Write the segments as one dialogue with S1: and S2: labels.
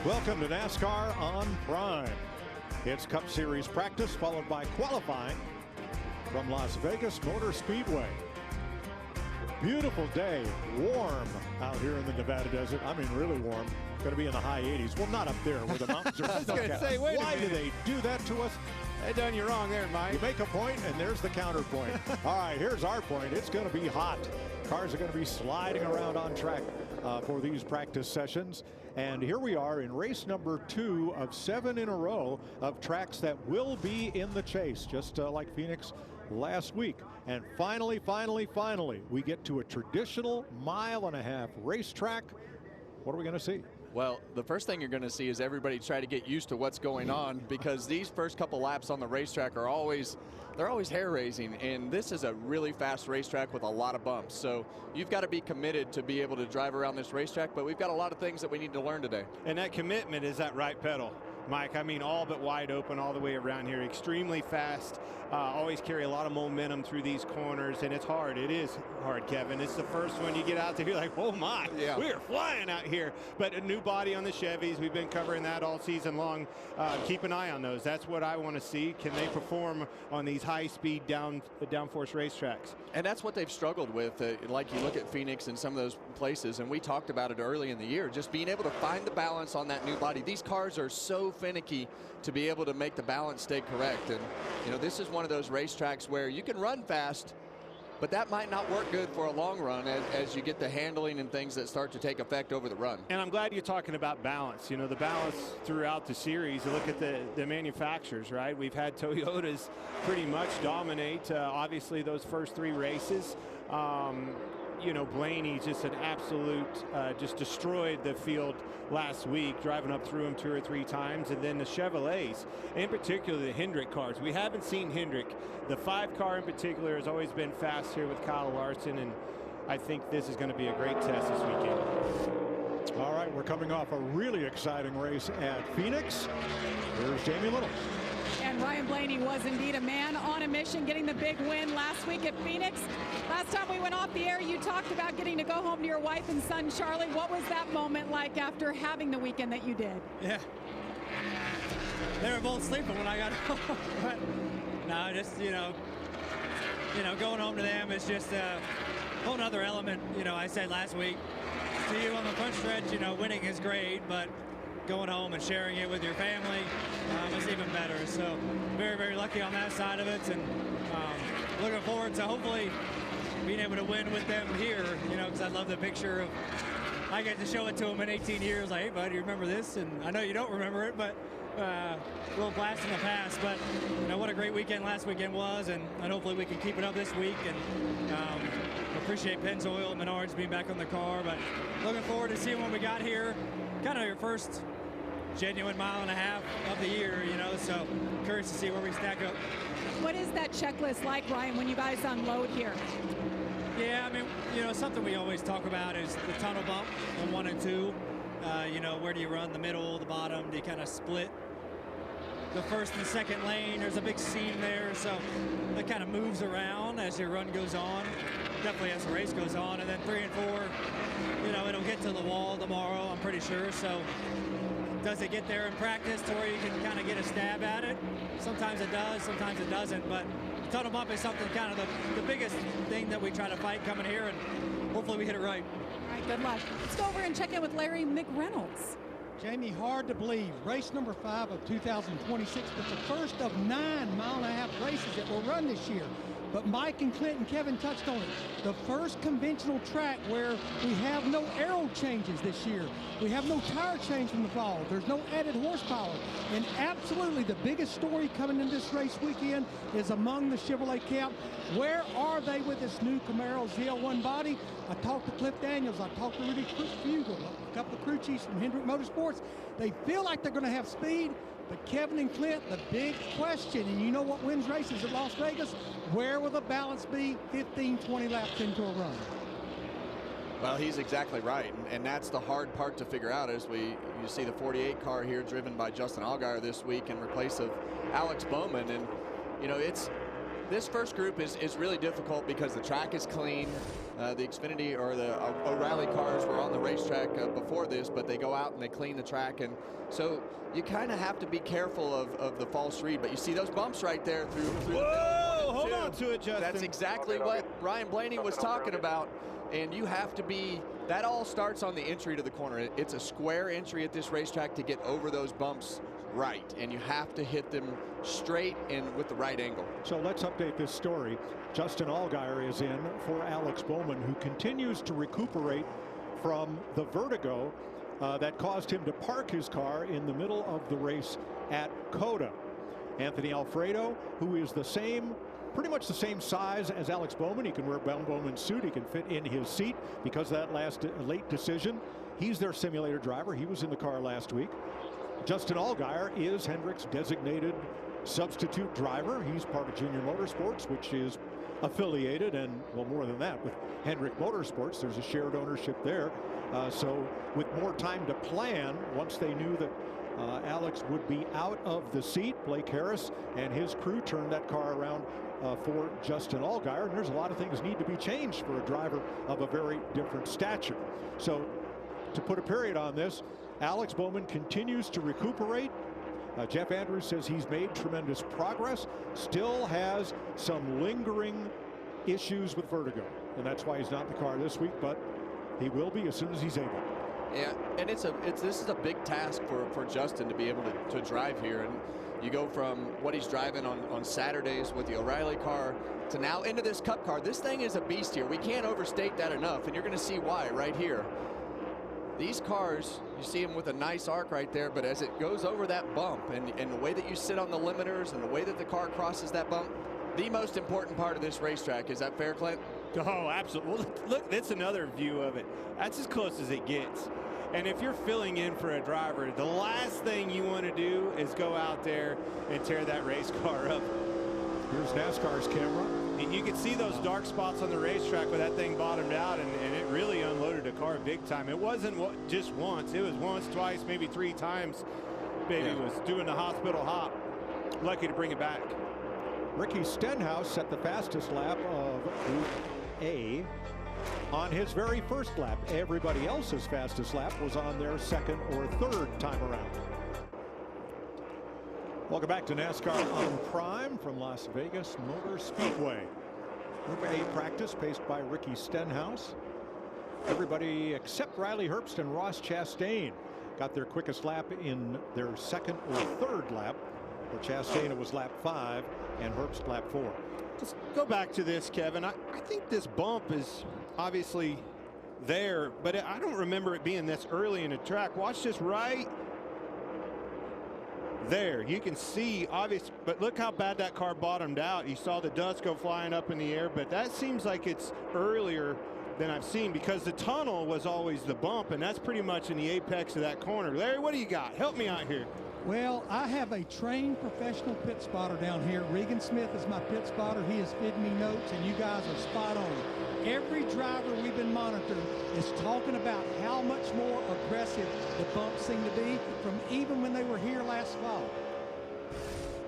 S1: Welcome to NASCAR on Prime. It's Cup Series practice followed by qualifying from Las Vegas Motor Speedway. Beautiful day, warm out here in the Nevada desert. I mean, really warm. Going to be in the high 80s. Well, not up there where the mountains are.
S2: I was going to say, wait
S1: Why do they do that to us?
S2: They done you wrong there, Mike.
S1: You make a point, and there's the counterpoint. All right, here's our point. It's going to be hot. Cars are going to be sliding around on track for these practice sessions. And here we are in race number 2 of 7 in a row of tracks that will be in the chase, just like Phoenix last week. And finally, we get to a traditional mile-and-a-half racetrack. What are we going to see?
S3: Well, the first thing you're going to see is everybody try to get used to what's going on, because these first couple laps on the racetrack are always hair-raising, and this is a really fast racetrack with a lot of bumps. So you've got to be committed to be able to drive around this racetrack, but we've got a lot of things that we need to learn today.
S2: And that commitment is that right pedal, Mike. I mean, all but wide open all the way around here. Extremely fast. Always carry a lot of momentum through these corners, and it's hard. It is hard, Kevin. It's the first one you get out there, you're like, oh my,
S3: yeah,
S2: we are flying out here. But a new body on the Chevys. We've been covering that all season long. Keep an eye on those. That's what I want to see. Can they perform on these high-speed downforce racetracks? And
S3: that's what they've struggled with. Like you look at Phoenix and some of those places, and we talked about it early in the year, just being able to find the balance on that new body. These cars are so finicky to be able to make the balance stay correct. And you know, this is one of those racetracks where you can run fast, but that might not work good for a long run as you get the handling and things that start to take effect over the run.
S2: And I'm glad you're talking about balance. You know, the balance throughout the series. You look at the manufacturers, right? We've had Toyotas pretty much dominate, obviously, those first 3 races. You know, Blaney just an absolute, just destroyed the field last week, driving up through him 2 or 3 times. And then the Chevrolets, in particular the Hendrick cars. We haven't seen Hendrick. The 5 car in particular has always been fast here with Kyle Larson, and I think this is going to be a great test this weekend.
S1: All right, we're coming off a really exciting race at Phoenix. Here's Jamie Little.
S4: And Ryan Blaney was indeed a man on a mission, getting the big win last week at Phoenix. Last time we went off the air, you talked about getting to go home to your wife and son, Charlie. What was that moment like after having the weekend that you did?
S5: Yeah. They were both sleeping when I got home. But no, just, you know, going home to them is just a whole nother element. You know, I said last week to you on the front stretch, you know, winning is great, but going home and sharing it with your family is even better. So very, very lucky on that side of it, and looking forward to hopefully being able to win with them here, you know, because I love the picture of, I get to show it to them in 18 years, like, hey, buddy, you remember this? And I know you don't remember it, but a little blast in the past. But, you know, what a great weekend last weekend was, and hopefully we can keep it up this week. And appreciate Pennzoil and Menards being back on the car, but looking forward to seeing what we got here. Kind of your first genuine mile-and-a-half of the year, you know, so curious to see where we stack up.
S4: What is that checklist like, Ryan, when you guys unload here?
S5: Yeah, I mean, you know, something we always talk about is the tunnel bump on 1 and 2. You know, where do you run, the middle, the bottom? Do you kind of split the first and second lane? There's a big seam there, so that kind of moves around as your run goes on. Definitely as the race goes on. And then 3 and 4, you know, it'll get to the wall tomorrow, I'm pretty sure. So does it get there in practice to where you can kind of get a stab at it? Sometimes it does, sometimes it doesn't. But tunnel bump is something kind of the biggest thing that we try to fight coming here, and hopefully we hit it right.
S4: All right, good luck. Let's go over and check in with Larry McReynolds.
S6: Jamie, hard to believe. Race number 5 of 2026, but the first of 9 mile-and-a-half races that will run this year. But Mike and Clint and Kevin touched on it. The first conventional track where we have no aero changes this year. We have no tire change from the fall. There's no added horsepower. And absolutely the biggest story coming in this race weekend is among the Chevrolet camp. Where are they with this new Camaro ZL1 body? I talked to Cliff Daniels. I talked to Rudy Fugel, a couple of crew chiefs from Hendrick Motorsports. They feel like they're going to have speed. But Kevin and Clint, the big question, and you know what wins races at Las Vegas, where will the balance be 15, 20 laps into a run?
S3: Well, he's exactly right, and that's the hard part to figure out as you see the 48 car here driven by Justin Allgaier this week in replace of Alex Bowman. And, you know, this first group is really difficult because the track is clean. The Xfinity or the O'Reilly cars were on the racetrack before this, but they go out and they clean the track. And so you kind of have to be careful of the false read. But you see those bumps right there through the middle.
S2: Hold on to it, Justin.
S3: That's exactly what Ryan Blaney was talking about. And you have to be, that all starts on the entry to the corner. It's a square entry at this racetrack to get over those bumps right, and you have to hit them straight and with the right angle.
S1: So let's update this story. Justin Allgaier is in for Alex Bowman, who continues to recuperate from the vertigo that caused him to park his car in the middle of the race at COTA. Anthony Alfredo, who is pretty much the same size as Alex Bowman. He can wear Bowman's suit. He can fit in his seat because of that late decision. He's their simulator driver. He was in the car last week. Justin Allgaier is Hendrick's designated substitute driver. He's part of Junior Motorsports, which is affiliated, and well, more than that, with Hendrick Motorsports. There's a shared ownership there. So with more time to plan, once they knew that Alex would be out of the seat, Blake Harris and his crew turned that car around for Justin Allgaier. And there's a lot of things need to be changed for a driver of a very different stature. So to put a period on this, Alex Bowman continues to recuperate. Jeff Andrews says he's made tremendous progress, still has some lingering issues with vertigo, and that's why he's not in the car this week, but he will be as soon as he's able.
S3: Yeah, and this is a big task for Justin to be able to drive here. And you go from what he's driving on Saturdays with the O'Reilly car to now into this Cup car. This thing is a beast here. We can't overstate that enough, and you're going to see why right here. These cars, you see them with a nice arc right there, but as it goes over that bump and the way that you sit on the limiters and the way that the car crosses that bump, the most important part of this racetrack. Is that fair, Clint?
S2: Oh, absolutely. Well, look, that's another view of it. That's as close as it gets. And if you're filling in for a driver, the last thing you want to do is go out there and tear that race car up.
S1: Here's NASCAR's camera.
S2: And you can see those dark spots on the racetrack where that thing bottomed out, and it really unloaded a car big time. It wasn't just once. It was once, twice, maybe 3 times. Baby was doing the hospital hop. Lucky to bring it back.
S1: Ricky Stenhouse set the fastest lap of Group A on his very first lap. Everybody else's fastest lap was on their second or third time around. Welcome back to NASCAR on Prime from Las Vegas Motor Speedway. Group A practice paced by Ricky Stenhouse. Everybody except Riley Herbst and Ross Chastain got their quickest lap in their second or third lap. For Chastain, it was lap 5 and Herbst lap 4.
S2: Let's go back to this, Kevin. I think this bump is obviously there, but I don't remember it being this early in the track. Watch this right there. You can see obvious, but look how bad that car bottomed out. You saw the dust go flying up in the air, but that seems like it's earlier than I've seen, because the tunnel was always the bump, and that's pretty much in the apex of that corner. Larry, what do you got? Help me out here.
S6: Well, I have a trained professional pit spotter down here. Regan Smith is my pit spotter. He has fed me notes, and you guys are spot on. Every driver we've been monitoring is talking about how much more aggressive the bumps seem to be from even when they were here last fall.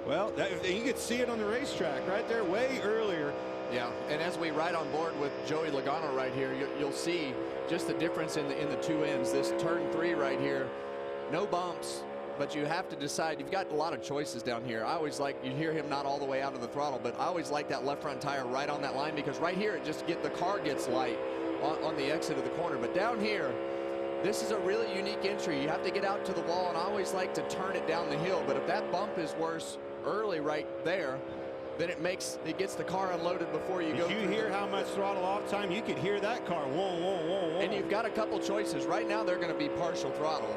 S2: Well, you could see it on the racetrack right there way earlier.
S3: Yeah, and as we ride on board with Joey Logano right here, you'll see just the difference in the 2 ends. This turn 3 right here, no bumps, but you have to decide. You've got a lot of choices down here. I always like, you hear him not all the way out of the throttle, but I always like that left front tire right on that line, because right here the car gets light on the exit of the corner. But down here, this is a really unique entry. You have to get out to the wall, and I always like to turn it down the hill. But if that bump is worse early right there, then it gets the car unloaded before you go.
S2: Did you hear how much throttle off time? You could hear that car. Whoa, whoa, whoa, whoa.
S3: And you've got a couple choices. Right now, they're going to be partial throttle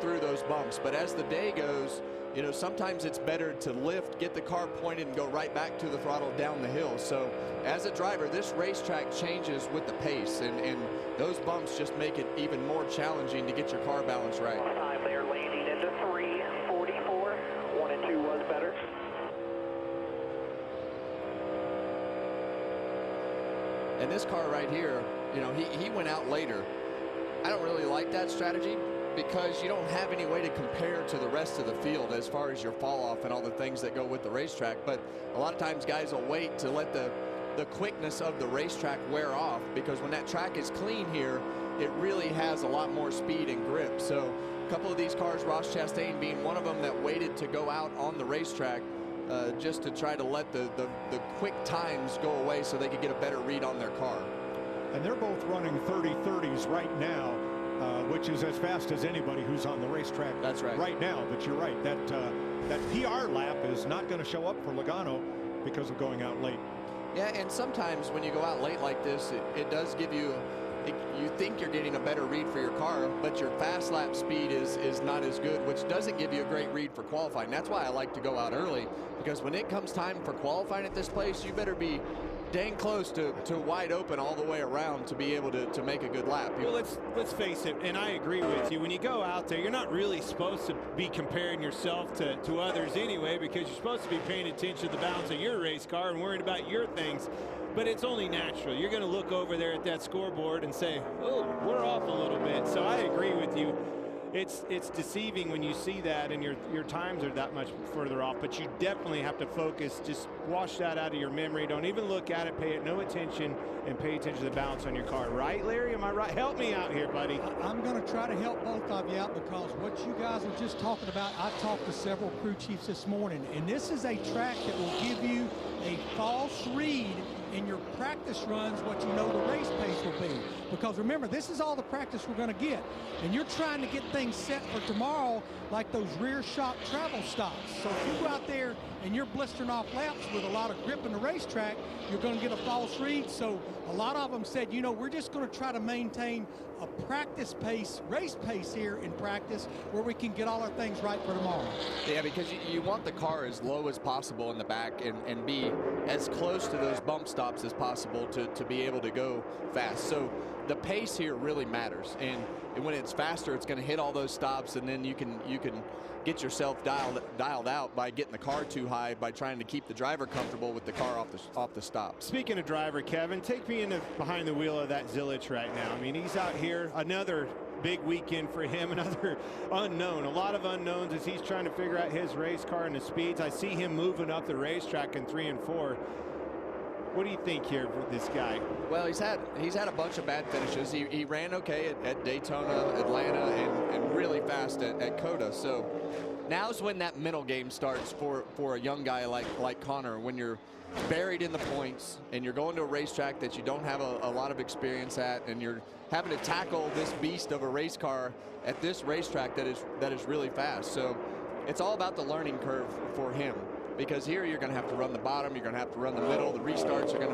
S3: through those bumps. But as the day goes, you know, sometimes it's better to lift, get the car pointed, and go right back to the throttle down the hill. So as a driver, this racetrack changes with the pace, and those bumps just make it even more challenging to get your car balance right.
S7: Time there, landing into 3:44. 1 and 2 was better.
S3: And this car right here, you know, he went out later. I don't really like that strategy, because you don't have any way to compare to the rest of the field as far as your fall off and all the things that go with the racetrack. But a lot of times guys will wait to let the quickness of the racetrack wear off, because when that track is clean here, it really has a lot more speed and grip. So a couple of these cars, Ross Chastain being one of them, that waited to go out on the racetrack just to try to let the quick times go away so they could get a better read on their car.
S1: And they're both running 30-30s right now, which is as fast as anybody who's on the racetrack.
S3: That's right.
S1: Right now. But you're right, that PR lap is not going to show up for Logano because of going out late.
S3: Yeah, and sometimes when you go out late like this, it does give you, you think you're getting a better read for your car, but your fast lap speed is not as good, which doesn't give you a great read for qualifying. That's why I like to go out early, because when it comes time for qualifying at this place, you better be dang close to wide open all the way around to be able to make a good lap.
S2: Well, let's face it, and I agree with you. When you go out there, you're not really supposed to be comparing yourself to others anyway, because you're supposed to be paying attention to the balance of your race car and worrying about your things. But it's only natural. You're going to look over there at that scoreboard and say, oh, we're off a little bit. So I agree with you. It's deceiving when you see that and your times are that much further off, but you definitely have to focus. Just wash that out of your memory. Don't even look at it. Pay it no attention, and pay attention to the balance on your car. Right, Larry? Am I right? Help me out here, buddy.
S6: I'm going to try to help both of you out, because what you guys were just talking about, I talked to several crew chiefs this morning, and this is a track that will give you a false read in your practice runs what you know the race pace will be. Because remember, this is all the practice we're going to get, and you're trying to get things set for tomorrow, like those rear shock travel stops. So if you go out there and you're blistering off laps with a lot of grip in the racetrack, you're going to get a false read. So a lot of them said, you know, we're just going to try to maintain a practice pace, race pace here in practice, where we can get all our things right for tomorrow.
S3: Yeah, because you want the car as low as possible in the back and be as close to those bump stops as possible to be able to go fast. So the pace here really matters, and when it's faster, it's going to hit all those stops, and then you can get yourself dialed out by getting the car too high, by trying to keep the driver comfortable with the car off the stop.
S2: Speaking of driver, Kevin, take me behind the wheel of that Zilich right now. I mean, he's out here, another big weekend for him, another unknown. A lot of unknowns as he's trying to figure out his race car and the speeds. I see him moving up the racetrack in 3 and 4. What do you think here with this guy?
S3: Well, he's had a bunch of bad finishes. He ran okay at Daytona, Atlanta, and really fast at COTA. So now's when that mental game starts for a young guy like Connor, when you're buried in the points and you're going to a racetrack that you don't have a lot of experience at, and you're having to tackle this beast of a race car at this racetrack that is really fast. So it's all about the learning curve for him, because here you're going to have to run the bottom, you're going to have to run the middle, the restarts are going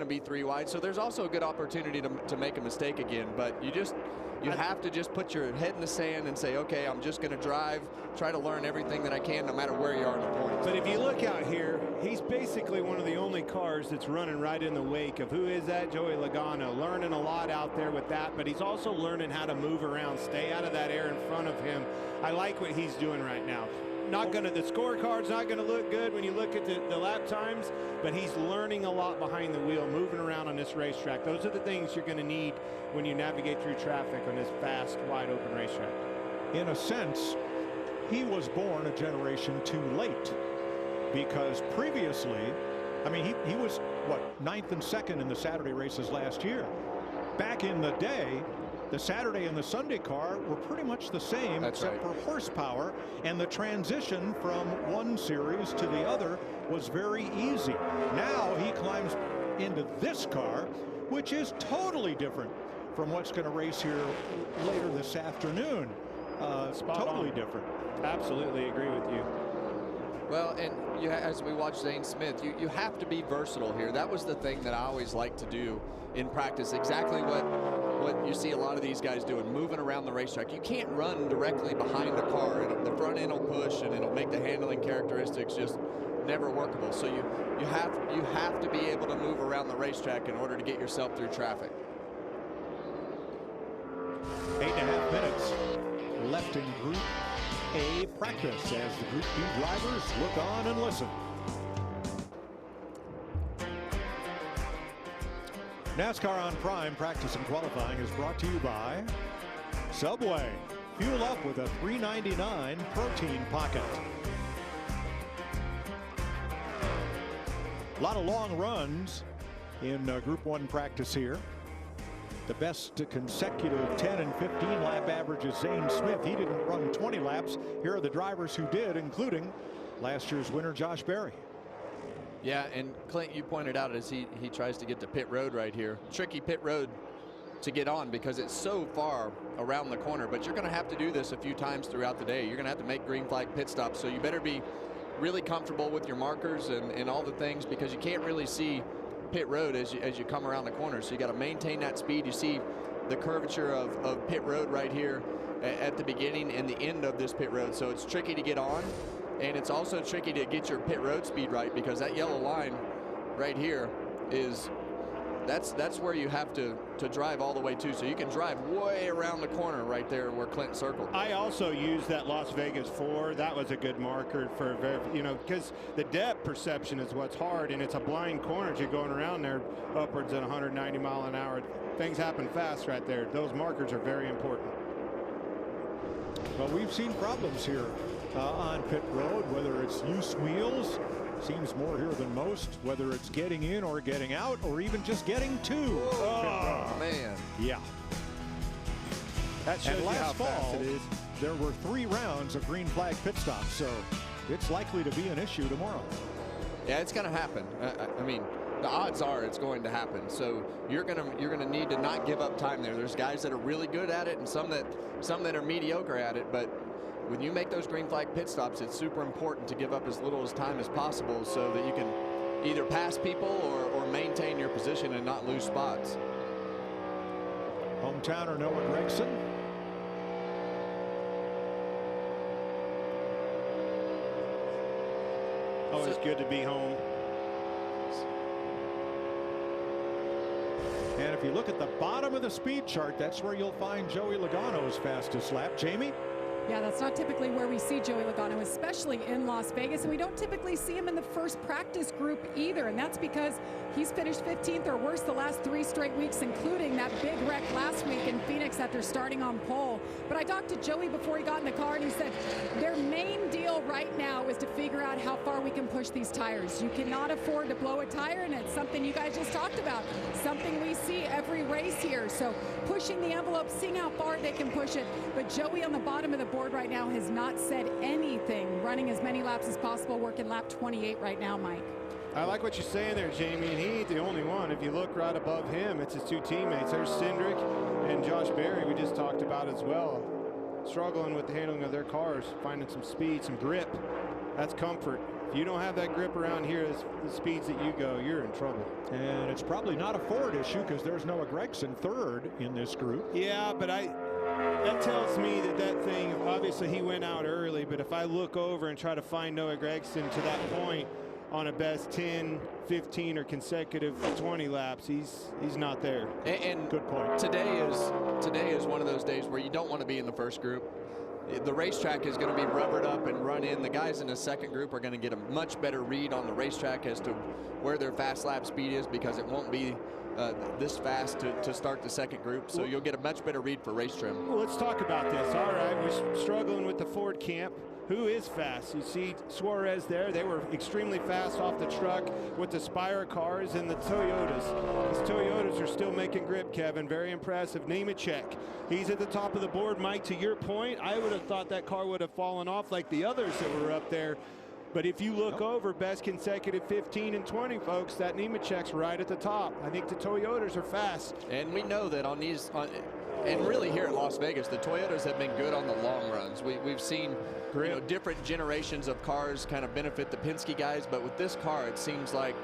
S3: to be 3 wide. So there's also a good opportunity to make a mistake again, but you have to just put your head in the sand and say, okay, I'm just going to drive, try to learn everything that I can, no matter where you are in the points.
S2: But if you look out here, he's basically one of the only cars that's running right in the wake of, who is that? Joey Logano. Learning a lot out there with that, but he's also learning how to move around, stay out of that air in front of him. I like what he's doing right now. The scorecard's not gonna look good when you look at the lap times, but he's learning a lot behind the wheel, moving around on this racetrack. Those are the things you're gonna need when you navigate through traffic on this fast, wide open racetrack.
S1: In a sense, he was born a generation too late, because previously, I mean, he was, what, 9th and 2nd in the Saturday races last year. Back in the day, the Saturday and the Sunday car were pretty much the same.
S3: That's
S1: except
S3: right.
S1: for horsepower, and the transition from one series to the other was very easy. Now he climbs into this car, which is totally different from what's going to race here later this afternoon. Totally different.
S2: Absolutely agree with you.
S3: Well, and as we watch Zane Smith, you have to be versatile here. That was the thing that I always like to do in practice, exactly what you see a lot of these guys doing, moving around the racetrack. You can't run directly behind the car. The front end will push, and it'll make the handling characteristics just never workable. So you have to be able to move around the racetrack in order to get yourself through traffic.
S1: 8.5 minutes left in Group A practice as the Group B drivers look on and listen. NASCAR on Prime practice and qualifying is brought to you by Subway. Fuel up with a $3.99 protein pocket. A lot of long runs in Group 1 practice here. The best consecutive 10 and 15 lap average is Zane Smith. He didn't run 20 laps. Here are the drivers who did, including last year's winner Josh Berry.
S3: Yeah, and Clint, you pointed out as he tries to get to pit road right here. Tricky pit road to get on because it's so far around the corner, but you're going to have to do this a few times throughout the day. You're going to have to make green flag pit stops, so you better be really comfortable with your markers and all the things, because you can't really see pit road as you come around the corner. So you got to maintain that speed. You see the curvature of pit road right here at the beginning and the end of this pit road. So it's tricky to get on, and it's also tricky to get your pit road speed right, because that yellow line right here is that's where you have to drive all the way to. So you can drive way around the corner right there where Clint circled.
S2: I also used that Las Vegas 4. That was a good marker for, because the depth perception is what's hard, and it's a blind corner as you're going around there upwards at 190 mile an hour. Things happen fast right there. Those markers are very important.
S1: Well, we've seen problems here on pit road, whether it's loose wheels. Seems more here than most, whether it's getting in or getting out or even just getting to.
S3: Oh, man.
S1: Yeah.
S2: That shows you how fast it is.
S1: There were 3 rounds of green flag pit stops, so it's likely to be an issue tomorrow.
S3: Yeah, it's going to happen. I mean, the odds are it's going to happen. So you're gonna need to not give up time there. There's guys that are really good at it and some that are mediocre at it, but when you make those green flag pit stops, it's super important to give up as little time as possible so that you can either pass people or maintain your position and not lose spots.
S1: Hometowner Noah Gregson.
S2: Always good to be home.
S1: And if you look at the bottom of the speed chart, that's where you'll find Joey Logano's fastest lap. Jamie?
S4: Yeah, that's not typically where we see Joey Logano, especially in Las Vegas. And we don't typically see him in the first practice group either. And that's because he's finished 15th or worse the last 3 straight weeks, including that big wreck last week in Phoenix after starting on pole. But I talked to Joey before he got in the car, and he said their main deal right now is to figure out how far we can push these tires. You cannot afford to blow a tire, and it's something you guys just talked about, something we see every race here. So pushing the envelope, seeing how far they can push it. But Joey on the bottom of the board right now has not said anything, running as many laps as possible, working lap 28 right now, Mike.
S2: I like what you're saying there, Jamie, and he ain't the only one. If you look right above him, it's his 2 teammates. There's Cindric and Josh Berry, we just talked about as well. Struggling with the handling of their cars, finding some speed, some grip. That's comfort. If you don't have that grip around here, the speeds that you go, you're in trouble.
S1: And it's probably not a Ford issue because there's Noah Gregson 3rd in this group.
S2: Yeah, but that tells me that thing, obviously he went out early, but if I look over and try to find Noah Gregson to that point on a best 10, 15, or consecutive 20 laps, he's not there.
S3: And
S1: good point.
S3: Today is one of those days where you don't want to be in the first group. The racetrack is going to be rubbered up and run in. The guys in the second group are going to get a much better read on the racetrack as to where their fast lap speed is, because it won't be this fast to start the second group. So you'll get a much better read for race trim.
S2: Well, let's talk about this. All right, we're struggling with the Ford camp. Who is fast? You see Suarez there. They were extremely fast off the truck with the Spire cars and the Toyotas. These Toyotas are still making grip, Kevin. Very impressive. Nemechek, he's at the top of the board. Mike, to your point, I would have thought that car would have fallen off like the others that were up there. But if you look over best consecutive 15 and 20, folks, that Nemechek's right at the top. I think the Toyotas are fast.
S3: And we know that on these, and really here at Las Vegas, the Toyotas have been good on the long runs. We've seen different generations of cars kind of benefit the Penske guys, but with this car, it seems like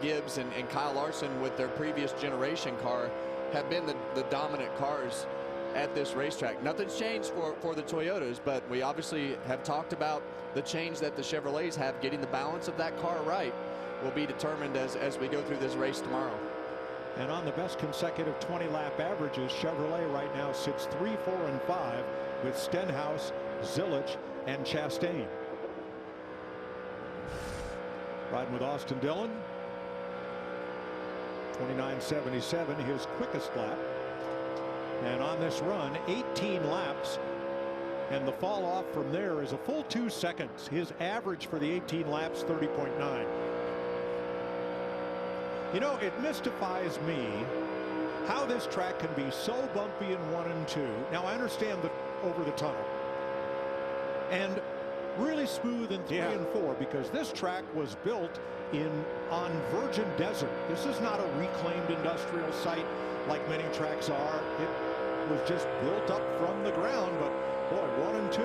S3: Gibbs and Kyle Larson with their previous generation car have been the dominant cars at this racetrack. Nothing's changed for the Toyotas, but we obviously have talked about the change that the Chevrolets have. Getting the balance of that car right will be determined as we go through this race tomorrow.
S1: And on the best consecutive 20-lap averages, Chevrolet right now sits 3, 4, and 5 with Stenhouse, Zilich, and Chastain. Riding with Austin Dillon. 29.77, his quickest lap. And on this run, 18 laps. And the fall off from there is a full 2 seconds. His average for the 18 laps, 30.9. You know, it mystifies me how this track can be so bumpy in 1 and 2. Now, I understand the over the tunnel. And really smooth in 3 and 4, because this track was built on virgin desert. This is not a reclaimed industrial site like many tracks are. It was just built up from the ground, but boy, 1 and 2,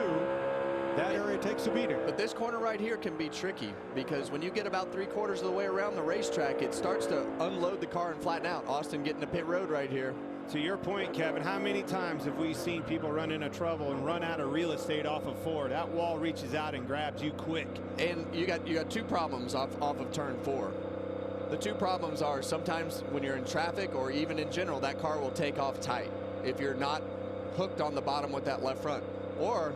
S1: that area takes a beating.
S3: But this corner right here can be tricky, because when you get about 3/4 of the way around the racetrack, it starts to unload the car and flatten out. Austin getting to pit road right here.
S2: To your point, Kevin, how many times have we seen people run into trouble and run out of real estate off of 4? That wall reaches out and grabs you quick.
S3: And you got 2 problems off of turn 4. The 2 problems are sometimes when you're in traffic, or even in general, that car will take off tight if you're not hooked on the bottom with that left front, or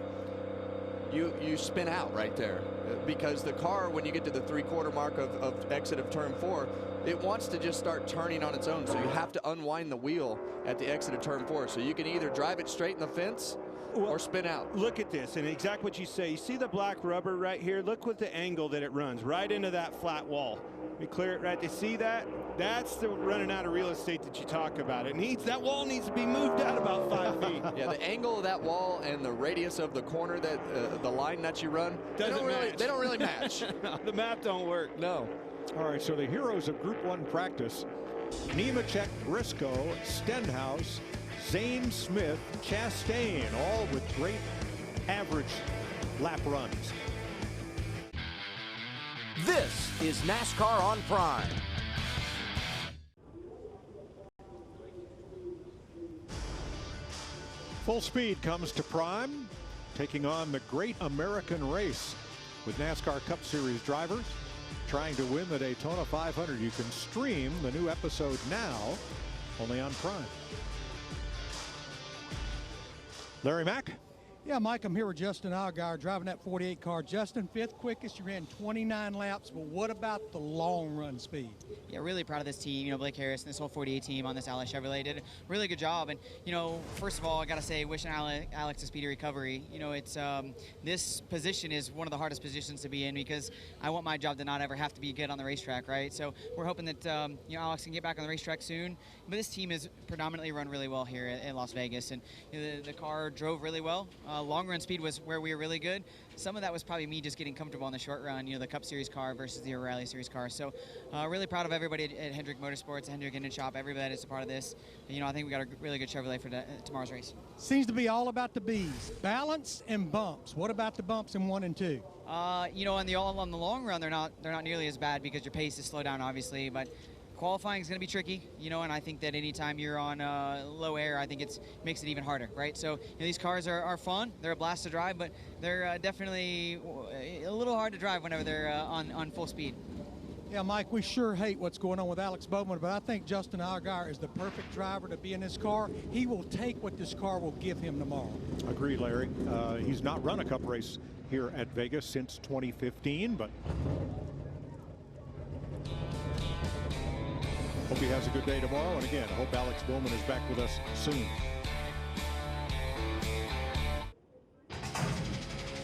S3: you spin out right there, because the car, when you get to the 3/4 mark of exit of turn 4, it wants to just start turning on its own. So you have to unwind the wheel at the exit of turn 4. So you can either drive it straight in the fence or spin out.
S2: Look at this, and exactly what you say. You see the black rubber right here? Look with the angle that it runs right into that flat wall. We clear it right to see that. That's the running out of real estate that you talk about. That wall needs to be moved out about 5 feet.
S3: Yeah, the angle of that wall and the radius of the corner, that the line that you run, they don't really match.
S2: No, the map don't work.
S3: No.
S1: All right, so the heroes of Group 1 practice: Nemechek, Briscoe, Stenhouse, Zane Smith, Chastain, all with great average lap runs.
S8: This is NASCAR on Prime.
S1: Full Speed comes to Prime, taking on the Great American Race with NASCAR Cup Series drivers trying to win the Daytona 500. You can stream the new episode now, only on Prime. Larry Mack.
S6: Yeah, Mike, I'm here with Justin Allgaier driving that 48 car. Justin, 5th quickest. You ran 29 laps, but what about the long run speed?
S9: Yeah, really proud of this team. You know, Blake Harris and this whole 48 team on this Alex Chevrolet did a really good job. And, you know, first of all, I got to say, wishing Alex a speedy recovery. You know, it's this position is one of the hardest positions to be in, because I want my job to not ever have to be good on the racetrack, right? So we're hoping that, you know, Alex can get back on the racetrack soon. But this team is predominantly run really well here in Las Vegas. And you know, the car drove really well. Long run speed was where we were really good. Some of that was probably me just getting comfortable on the short run, you know, the Cup Series car versus the O'Reilly Series car. So really proud of everybody at Hendrick Motorsports, Hendrick Engine Shop, everybody that is a part of this. And, you know, I think we got a really good Chevrolet for tomorrow's race.
S6: Seems to be all about the B's. Balance and bumps. What about the bumps in 1 and 2?
S9: You know, on the long run, they're not nearly as bad, because your pace is slowed down, obviously, but qualifying is going to be tricky, you know, and I think that anytime you're on low air, I think it makes it even harder, right? So, you know, these cars are fun. They're a blast to drive, but they're definitely a little hard to drive whenever they're on full speed.
S6: Yeah, Mike, we sure hate what's going on with Alex Bowman, but I think Justin Allgaier is the perfect driver to be in this car. He will take what this car will give him tomorrow.
S1: Agreed, Larry. He's not run a Cup race here at Vegas since 2015, but hope he has a good day tomorrow. And again, I hope Alex Bowman is back with us soon.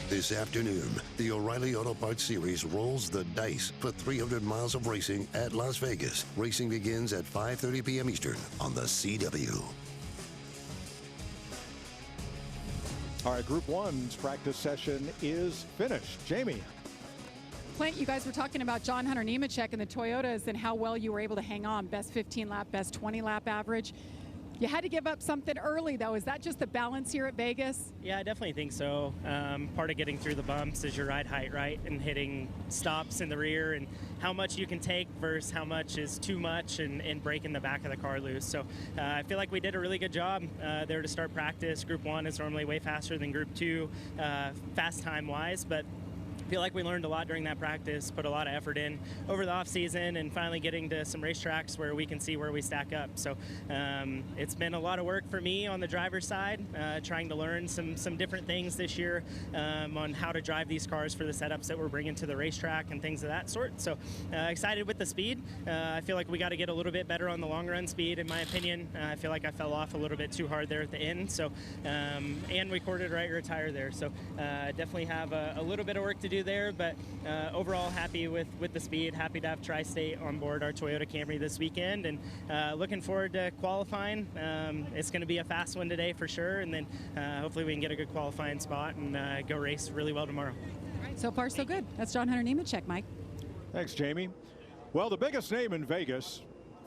S10: This afternoon, the O'Reilly Auto Parts Series rolls the dice for 300 miles of racing at Las Vegas. Racing begins at 5:30 p.m. Eastern on the CW.
S1: All right, Group 1's practice session is finished. Jamie.
S4: Clint, you guys were talking about John Hunter Nemechek and the Toyotas and how well you were able to hang on. Best 15 lap, best 20 lap average. You had to give up something early, though. Is that just the balance here at Vegas?
S11: Yeah, I definitely think so. Part of getting through the bumps is your ride height, right? And hitting stops in the rear, and how much you can take versus how much is too much, and breaking the back of the car loose. So I feel like we did a really good job there to start practice. Group 1 is normally way faster than Group 2, fast time-wise, but feel like we learned a lot during that practice, put a lot of effort in over the off season, and finally getting to some racetracks where we can see where we stack up. So it's been a lot of work for me on the driver's side, trying to learn some different things this year on how to drive these cars for the setups that we're bringing to the racetrack and things of that sort. So excited with the speed. I feel like we got to get a little bit better on the long run speed, in my opinion. I feel like I fell off a little bit too hard there at the end. So and we corded right rear tire there. So definitely have a little bit of work to do there, but overall happy with the speed, happy to have Tri-State on board our Toyota Camry this weekend, and looking forward to qualifying. It's going to be a fast one today for sure, and then hopefully we can get a good qualifying spot and go race really well tomorrow.
S4: All right, so far so good. That's John Hunter Nemechek, Mike.
S1: Thanks, Jamie. Well, the biggest name in Vegas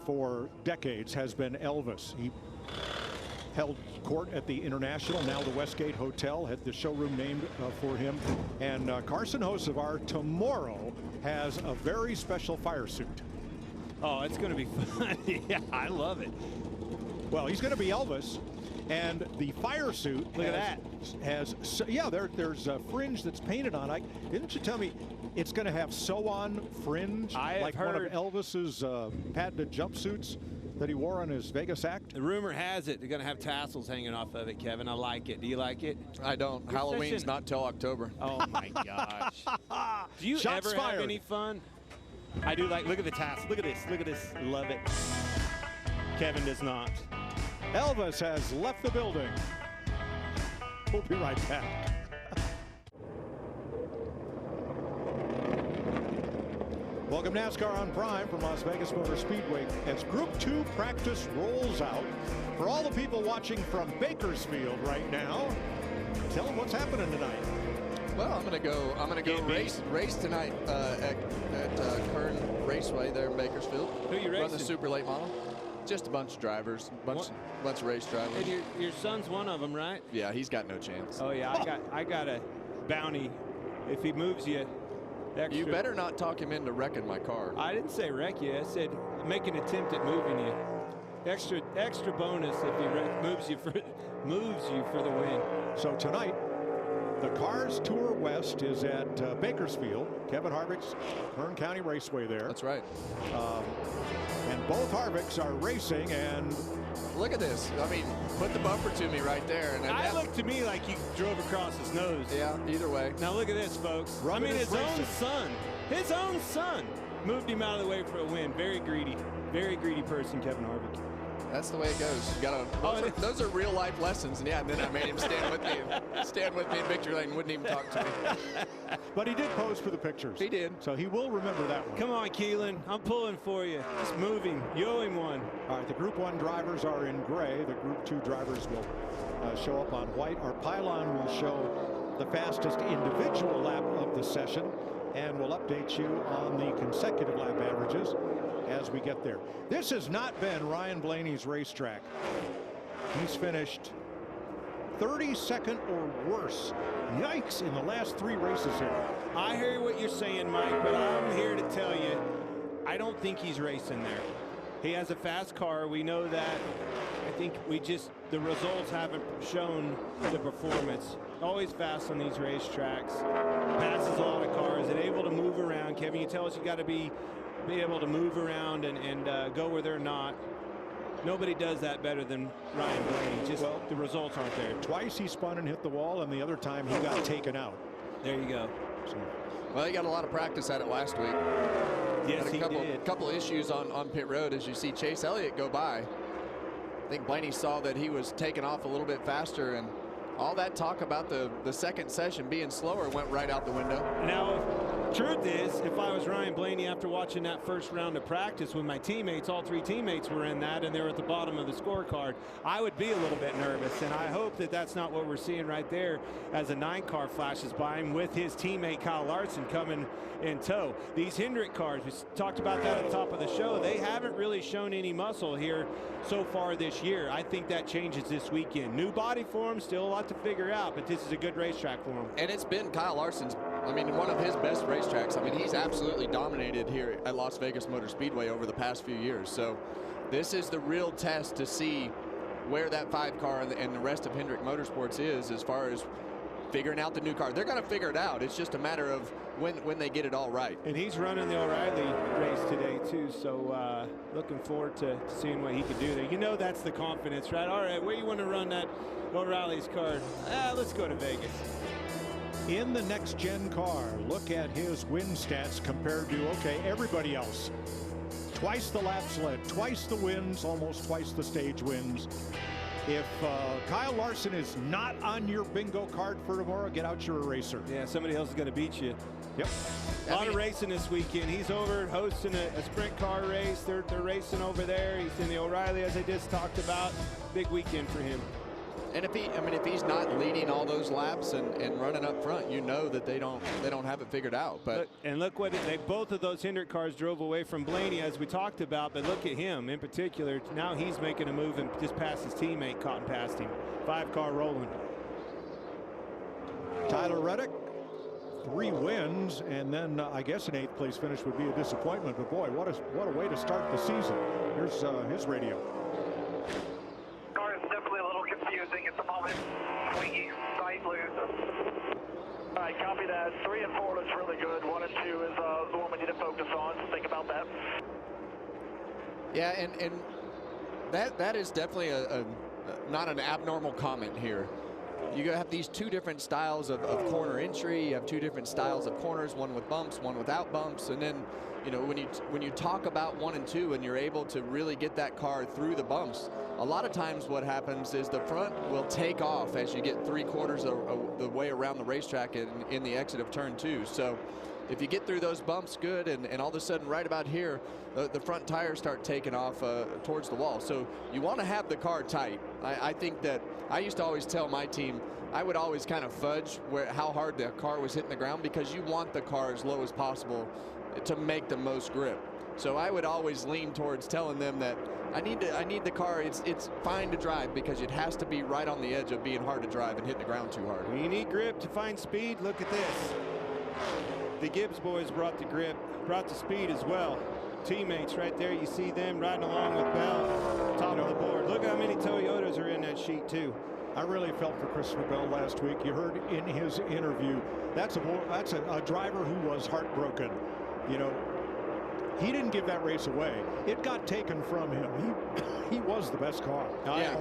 S1: for decades has been Elvis. He held court at the International, now the Westgate Hotel, had the showroom named for him. And Carson Hocevar tomorrow has a very special fire suit.
S2: Oh, it's going to be fun. Yeah, I love it.
S1: Well, he's going to be Elvis, and the fire suit
S2: Look at that.
S1: There's a fringe that's painted on. Didn't you tell me it's going to have sew-on fringe like one of Elvis's patented jumpsuits that he wore on his Vegas act?
S2: The rumor has it they're going to have tassels hanging off of it, Kevin. I like it. Do you like it?
S3: I don't. Halloween's not till October.
S2: Oh, my gosh. Do you
S1: Shots
S2: ever
S1: fired.
S2: have any fun? I do like, look at the tassel. Look at this. Look at this. Love it. Kevin does not.
S1: Elvis has left the building. We'll be right back. Welcome NASCAR on Prime from Las Vegas Motor Speedway as Group 2 practice rolls out. For all the people watching from Bakersfield right now, tell them what's happening tonight.
S3: Well, I'm gonna go race tonight at Kern Raceway there in Bakersfield.
S2: Who you racing?
S3: Run the super late model. Just a bunch of drivers, bunch of race drivers.
S2: And your son's one of them, right?
S3: Yeah, he's got no chance.
S2: Oh yeah, I got a bounty if he moves you. Extra.
S3: You better not talk him into wrecking my car.
S2: I didn't say wreck you. I said make an attempt at moving you. Extra bonus if he moves you for the win.
S1: So tonight, the Cars Tour West is at Bakersfield. Kevin Harvick's Kern County Raceway there.
S3: That's right.
S1: And both Harvicks are racing, and
S3: look at this. I mean, put the bumper to me right there. And
S2: I looked to me like you drove across his nose.
S3: Yeah, either way.
S2: Now look at this, folks.
S1: Rubbing
S2: I mean,
S1: his
S2: own son moved him out of the way for a win. Very greedy person, Kevin Harvick.
S3: That's the way it goes. You gotta. Those are real life lessons, and yeah. And then I made him stand with me in victory lane. Wouldn't even talk to me.
S1: But he did pose for the pictures.
S3: He did.
S1: So he will remember that one.
S2: Come on, Keelan. I'm pulling for you. Just moving. You owe him one.
S1: All right, the Group 1 drivers are in gray. The Group 2 drivers will show up on white. Our pylon will show the fastest individual lap of the session, and we'll update you on the consecutive lap averages as we get there. This has not been Ryan Blaney's racetrack. He's finished 32nd or worse. Yikes, in the last 3 races here.
S2: I hear what you're saying, Mike, but I'm here to tell you, I don't think he's racing there. He has a fast car. We know that. I think the results haven't shown the performance. Always fast on these racetracks. Passes a lot of cars and able to move around. Kevin, you tell us you got to be able to move around and go where they're not. Nobody does that better than Ryan Blaney. Just the results aren't there.
S1: Twice he spun and hit the wall, and the other time he got taken out.
S2: There you go.
S1: So.
S3: Well, he got a lot of practice at it last week.
S2: Yes,
S3: he did. Couple issues on pit road as you see Chase Elliott go by. I think Blaney saw that he was taking off a little bit faster, and all that talk about the second session being slower went right out the window.
S2: Now, truth is, if I was Ryan Blaney after watching that first round of practice with my teammates, all 3 teammates were in that, and they were at the bottom of the scorecard, I would be a little bit nervous, and I hope that that's not what we're seeing right there as a 9 car flashes by him with his teammate Kyle Larson coming in tow. These Hendrick cars, we talked about that at the top of the show, they haven't really shown any muscle here so far this year. I think that changes this weekend. New body for him, still a lot to figure out, but this is a good racetrack for him.
S3: And it's been Kyle Larson's, I mean, one of his best racetracks. I mean, he's absolutely dominated here at Las Vegas Motor Speedway over the past few years. So this is the real test to see where that 5 car and the rest of Hendrick Motorsports is as far as figuring out the new car. They're going to figure it out. It's just a matter of when they get it all right.
S2: And he's running the O'Reilly race today too, so looking forward to seeing what he can do there. You know, that's the confidence, right? All right, where you want to run that O'Reilly's car? Let's go to Vegas.
S1: In the next gen car, look at his win stats compared to, okay, everybody else. Twice the laps led, twice the wins, almost twice the stage wins. If Kyle Larson is not on your bingo card for tomorrow, get out your eraser.
S2: Yeah, somebody else is going to beat you.
S1: Yep.
S2: A lot of racing this weekend. He's over hosting a sprint car race. They're racing over there. He's in the O'Reilly, as I just talked about. Big weekend for him.
S3: And if he's not leading all those laps and running up front, you know that they don't have it figured out. But
S2: look what both of those Hendrick cars drove away from Blaney, as we talked about. But look at him in particular. Now he's making a move and just past his teammate, caught past him. 5-car rolling.
S1: Tyler Reddick, 3 wins, and then I guess an 8th place finish would be a disappointment. But boy, what a way to start the season. Here's his radio.
S7: Car is definitely a little confusing at the moment. Swingy, side loose. All right, copy that. 3 and 4 looks really good. 1 and 2 is the one we need to focus on. So think about that.
S3: yeah, and that is definitely not an abnormal comment here. You have these 2 different styles of corner entry. You have 2 different styles of corners, one with bumps, one without bumps. And then, you know, when you talk about 1 and 2 and you're able to really get that car through the bumps, a lot of times what happens is the front will take off as you get 3/4 of the way around the racetrack in the exit of turn 2. So if you get through those bumps good, and all of a sudden right about here, the front tires start taking off towards the wall. So you want to have the car tight. I think that I used to always tell my team, I would always kind of fudge how hard the car was hitting the ground, because you want the car as low as possible to make the most grip. So I would always lean towards telling them that I need the car. It's fine to drive, because it has to be right on the edge of being hard to drive and hitting the ground too hard.
S2: When you need grip to find speed, look at this. The Gibbs boys brought the grip, brought the speed as well. Teammates right there, you see them riding along with Bell, top of the board. Look how many Toyotas are in that sheet too.
S1: I really felt for Christopher Bell last week. You heard in his interview, that's a driver who was heartbroken. You know, he didn't give that race away. It got taken from him. He was the best car.
S3: Yeah,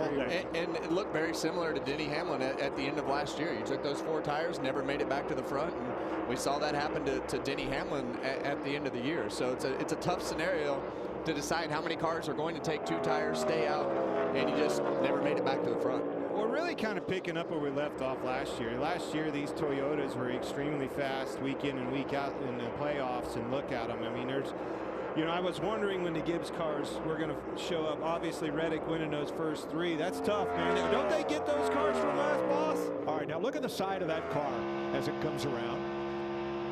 S3: and it looked very similar to Denny Hamlin at the end of last year. He took those 4 tires, never made it back to the front, and we saw that happen to Denny Hamlin at the end of the year. So it's a tough scenario to decide how many cars are going to take 2 tires, stay out, and he just never made it back to the front.
S2: We're really kind of picking up where we left off last year. Last year, these Toyotas were extremely fast week in and week out in the playoffs, and look at them. I mean, you know, I was wondering when the Gibbs cars were going to show up. Obviously, Reddick winning those first 3. That's tough, man. Don't they get those cars from us, boss?
S1: All right, now look at the side of that car as it comes around.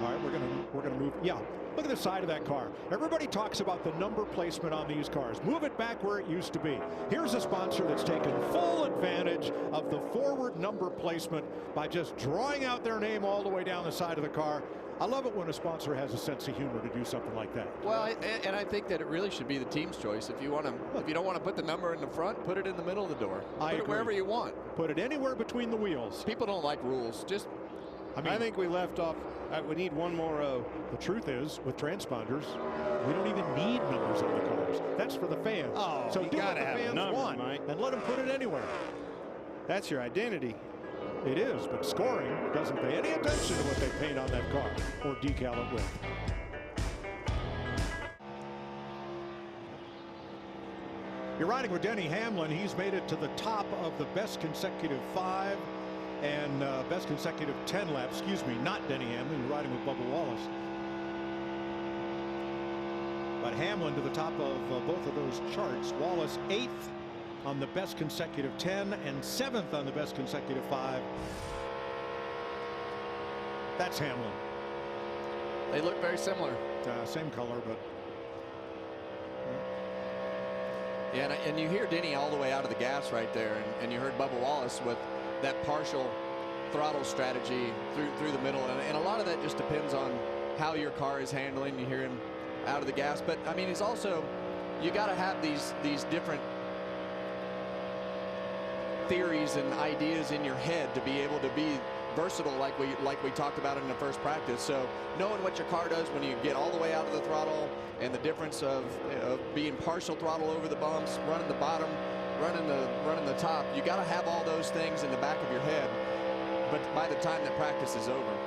S1: All right, we're gonna move. Yeah, look at the side of that car. Everybody talks about the number placement on these cars. Move it back where it used to be. Here's a sponsor that's taken full advantage of the forward number placement by just drawing out their name all the way down the side of the car. I love it when a sponsor has a sense of humor to do something like that.
S3: Well, and I think that it really should be the team's choice. If you don't want to put the number in the front, put it in the middle of the door. Put it wherever you want.
S1: Put it anywhere between the wheels.
S3: People don't like rules.
S2: I think we left off. We need 1 more row.
S1: The truth is, with transponders, we don't even need numbers on the cars. That's for the fans.
S2: Oh,
S1: so
S2: you
S1: do what
S2: gotta
S1: the
S2: have
S1: fans
S2: numbers,
S1: want,
S2: Mike.
S1: and let them put it anywhere.
S2: That's your identity.
S1: It is, but scoring doesn't pay any attention to what they paint on that car or decal it with. You're riding with Denny Hamlin. He's made it to the top of the best consecutive 5 and best consecutive 10 laps. Excuse me, not Denny Hamlin. You're riding with Bubba Wallace. But Hamlin to the top of both of those charts. Wallace 8th on the best consecutive 10 and 7th on the best consecutive 5. That's Hamlin.
S3: They look very similar.
S1: Same color, but.
S3: Yeah, and you hear Denny all the way out of the gas right there, and you heard Bubba Wallace with that partial throttle strategy through the middle, and a lot of that just depends on how your car is handling. You hear him out of the gas, but I mean, it's also, you got to have these different theories and ideas in your head to be able to be versatile like we talked about in the first practice. So knowing what your car does when you get all the way out of the throttle, and the difference of being partial throttle over the bumps, running the bottom, running the top, you got to have all those things in the back of your head. But by the time that practice is over.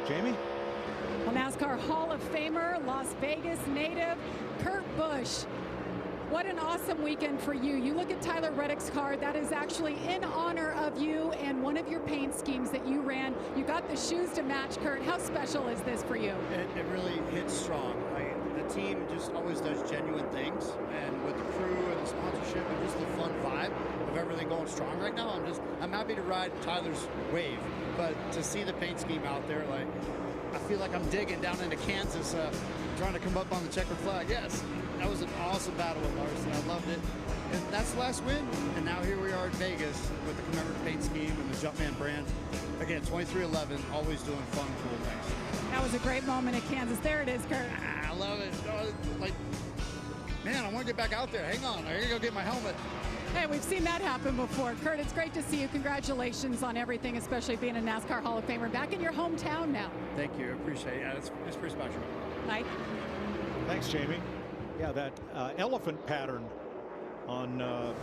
S1: Jamie?
S4: Well, NASCAR Hall of Famer, Las Vegas native, Kurt Busch. What an awesome weekend for you. You look at Tyler Reddick's car, that is actually in honor of you and one of your paint schemes that you ran. You got the shoes to match, Kurt. How special is this for you?
S12: It really hits strong. The team just always does genuine things, and with the crew and the sponsorship and just the fun vibe of everything going strong right now, I'm happy to ride Tyler's wave. But to see the paint scheme out there, like, I feel like I'm digging down into Kansas, trying to come up on the checkered flag. Yes, that was an awesome battle with Larson. I loved it. And that's the last win. And now here we are in Vegas with the commemorative paint scheme and the Jumpman brand. Again, 2311, always doing fun, cool things.
S4: That was a great moment at Kansas. There it is, Kurt.
S12: I love it. Like, man, I want to get back out there. Hang on, I gotta go get my helmet.
S4: Hey, we've seen that happen before. Kurt, it's great to see you. Congratulations on everything, especially being a NASCAR Hall of Famer. Back in your hometown now.
S12: Thank you. I appreciate it. Yeah, it's pretty special.
S4: Mike?
S1: Thanks, Jamie. Yeah, that elephant pattern on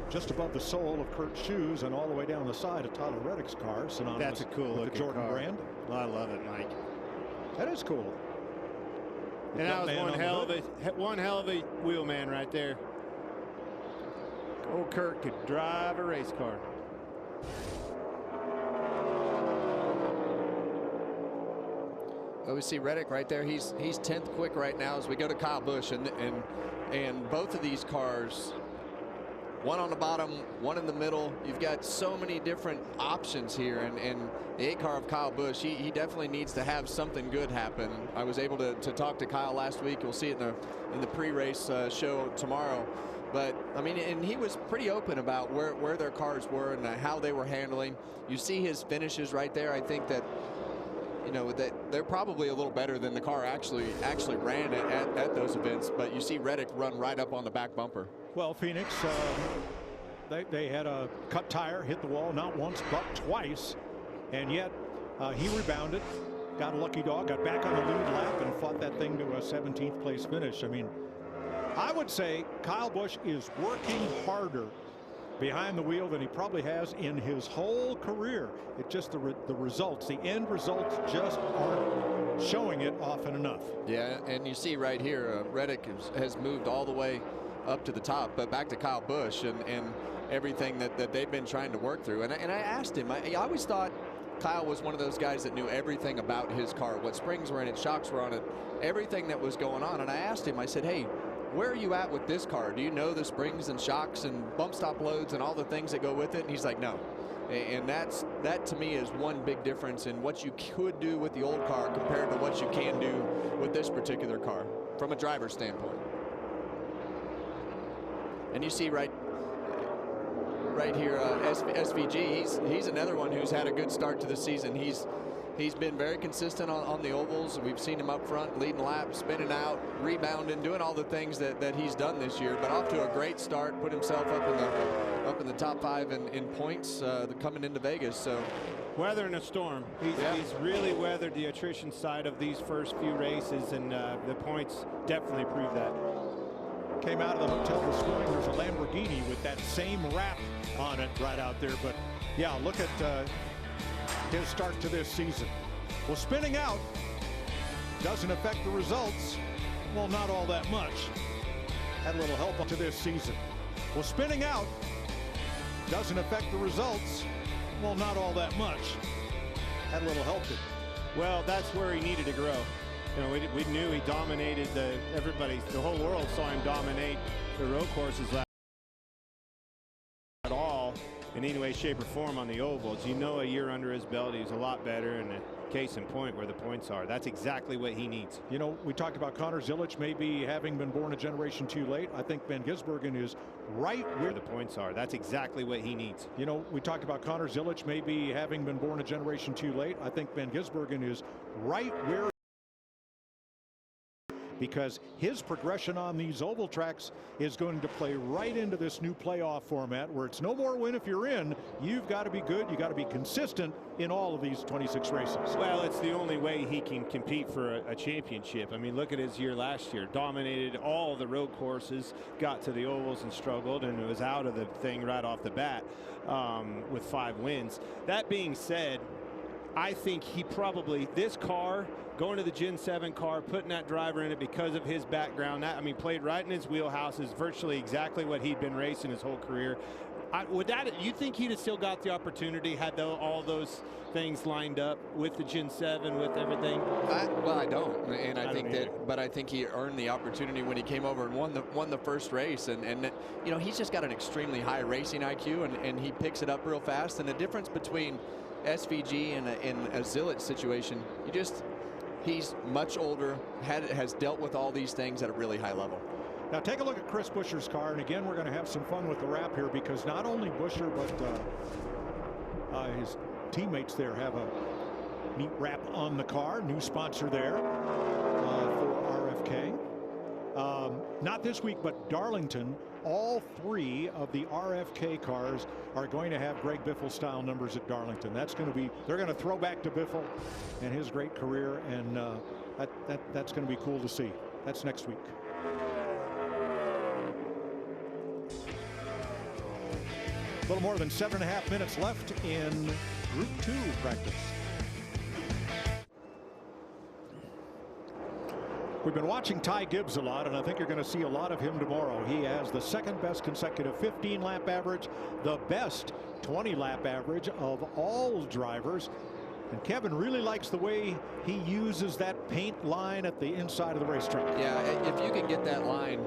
S1: just above the sole of Kurt's shoes and all the way down the side of Tyler Reddick's car.
S2: That's a cool
S1: with the Jordan
S2: car.
S1: brand.
S2: I love it, Mike.
S1: That is cool.
S2: And that was one hell of a wheelman right there. Old Kurt could drive a race car.
S3: Well, we see Reddick right there. He's 10th quick right now as we go to Kyle Busch, and both of these cars, one on the bottom, one in the middle. You've got so many different options here, and the 8 car of Kyle Busch, he definitely needs to have something good happen. I was able to talk to Kyle last week. You'll see it in the pre-race show tomorrow. But I mean, and he was pretty open about where their cars were and how they were handling. You see his finishes right there. I think that, you know, that they're probably a little better than the car actually ran at those events. But you see Reddick run right up on the back bumper.
S1: Well, Phoenix, they had a cut tire, hit the wall not once but twice, and yet he rebounded, got a lucky dog, got back on the lead lap, and fought that thing to a 17th place finish. I mean, I would say Kyle Busch is working harder behind the wheel than he probably has in his whole career. It's just the results, the end results just aren't showing it often enough.
S3: Yeah, and you see right here, Reddick has moved all the way up to the top, but back to Kyle Busch and everything that they've been trying to work through. And I asked him, I always thought Kyle was one of those guys that knew everything about his car, what springs were in it, shocks were on it, everything that was going on. And I asked him, I said, hey, where are you at with this car? Do you know the springs and shocks and bump stop loads and all the things that go with it? And he's like, no. And that to me is one big difference in what you could do with the old car compared to what you can do with this particular car from a driver's standpoint. And you see right here, SVG, he's another one who's had a good start to the season. He's been very consistent on the ovals. We've seen him up front, leading laps, spinning out, rebounding, doing all the things that he's done this year. But off to a great start, put himself up in the top 5 in points coming into Vegas. So
S2: weathering a storm. He's really weathered the attrition side of these first few races, and the points definitely prove that.
S1: Came out of the hotel this morning. There's a Lamborghini with that same wrap on it right out there. But yeah, look at his start to this season. Well, spinning out doesn't affect the results. Well, not all that much. Had a little help to this season. Well, spinning out doesn't affect the results. Well, not all that much. Had a little help.
S2: Well, that's where he needed to grow. You know, we knew he dominated the whole world saw him dominate the road courses at all in any way, shape, or form on the ovals. You know, a year under his belt, he's a lot better, and a case in point where the points are. That's exactly what he needs.
S1: You know, we talked about Connor Zilic maybe having been born a generation too late. I think Ben Gisbergen is right where
S2: the points are. That's exactly what he needs.
S1: You know, we talked about Connor Zilic maybe having been born a generation too late. I think Ben Gisbergen is right where because his progression on these oval tracks is going to play right into this new playoff format where it's no more win if you're in. You've got to be good. You got to be consistent in all of these 26 races.
S2: Well, it's the only way he can compete for a championship. I mean, look at his year last year. Dominated all the road courses, got to the ovals and struggled, and was out of the thing right off the bat with 5 wins. That being said, I think he probably, this car, going to the Gen 7 car, putting that driver in it because of his background, that, I mean, played right in his wheelhouse, is virtually exactly what he'd been racing his whole career. You think he'd have still got the opportunity had all those things lined up with the Gen 7, with everything?
S3: Well, I don't, and I think that, but I think he earned the opportunity when he came over and won the first race, and you know, he's just got an extremely high racing IQ, and he picks it up real fast. And the difference between SVG and a Zillett situation, he's much older, has dealt with all these things at a really high level.
S1: Now take a look at Chris Buescher's car, and again we're going to have some fun with the wrap here, because not only Buescher but his teammates there have a neat wrap on the car. New sponsor there for RFK. Not this week, but Darlington. All 3 of the RFK cars are going to have Greg Biffle style numbers at Darlington. That's going to be, they're going to throw back to Biffle and his great career, and that's going to be cool to see. That's next week. A little more than 7.5 minutes left in Group 2 practice. We've been watching Ty Gibbs a lot, and I think you're going to see a lot of him tomorrow. He has the 2nd best consecutive 15-lap average, the best 20-lap average of all drivers. And Kevin really likes the way he uses that paint line at the inside of the racetrack.
S3: Yeah, if you can get that line,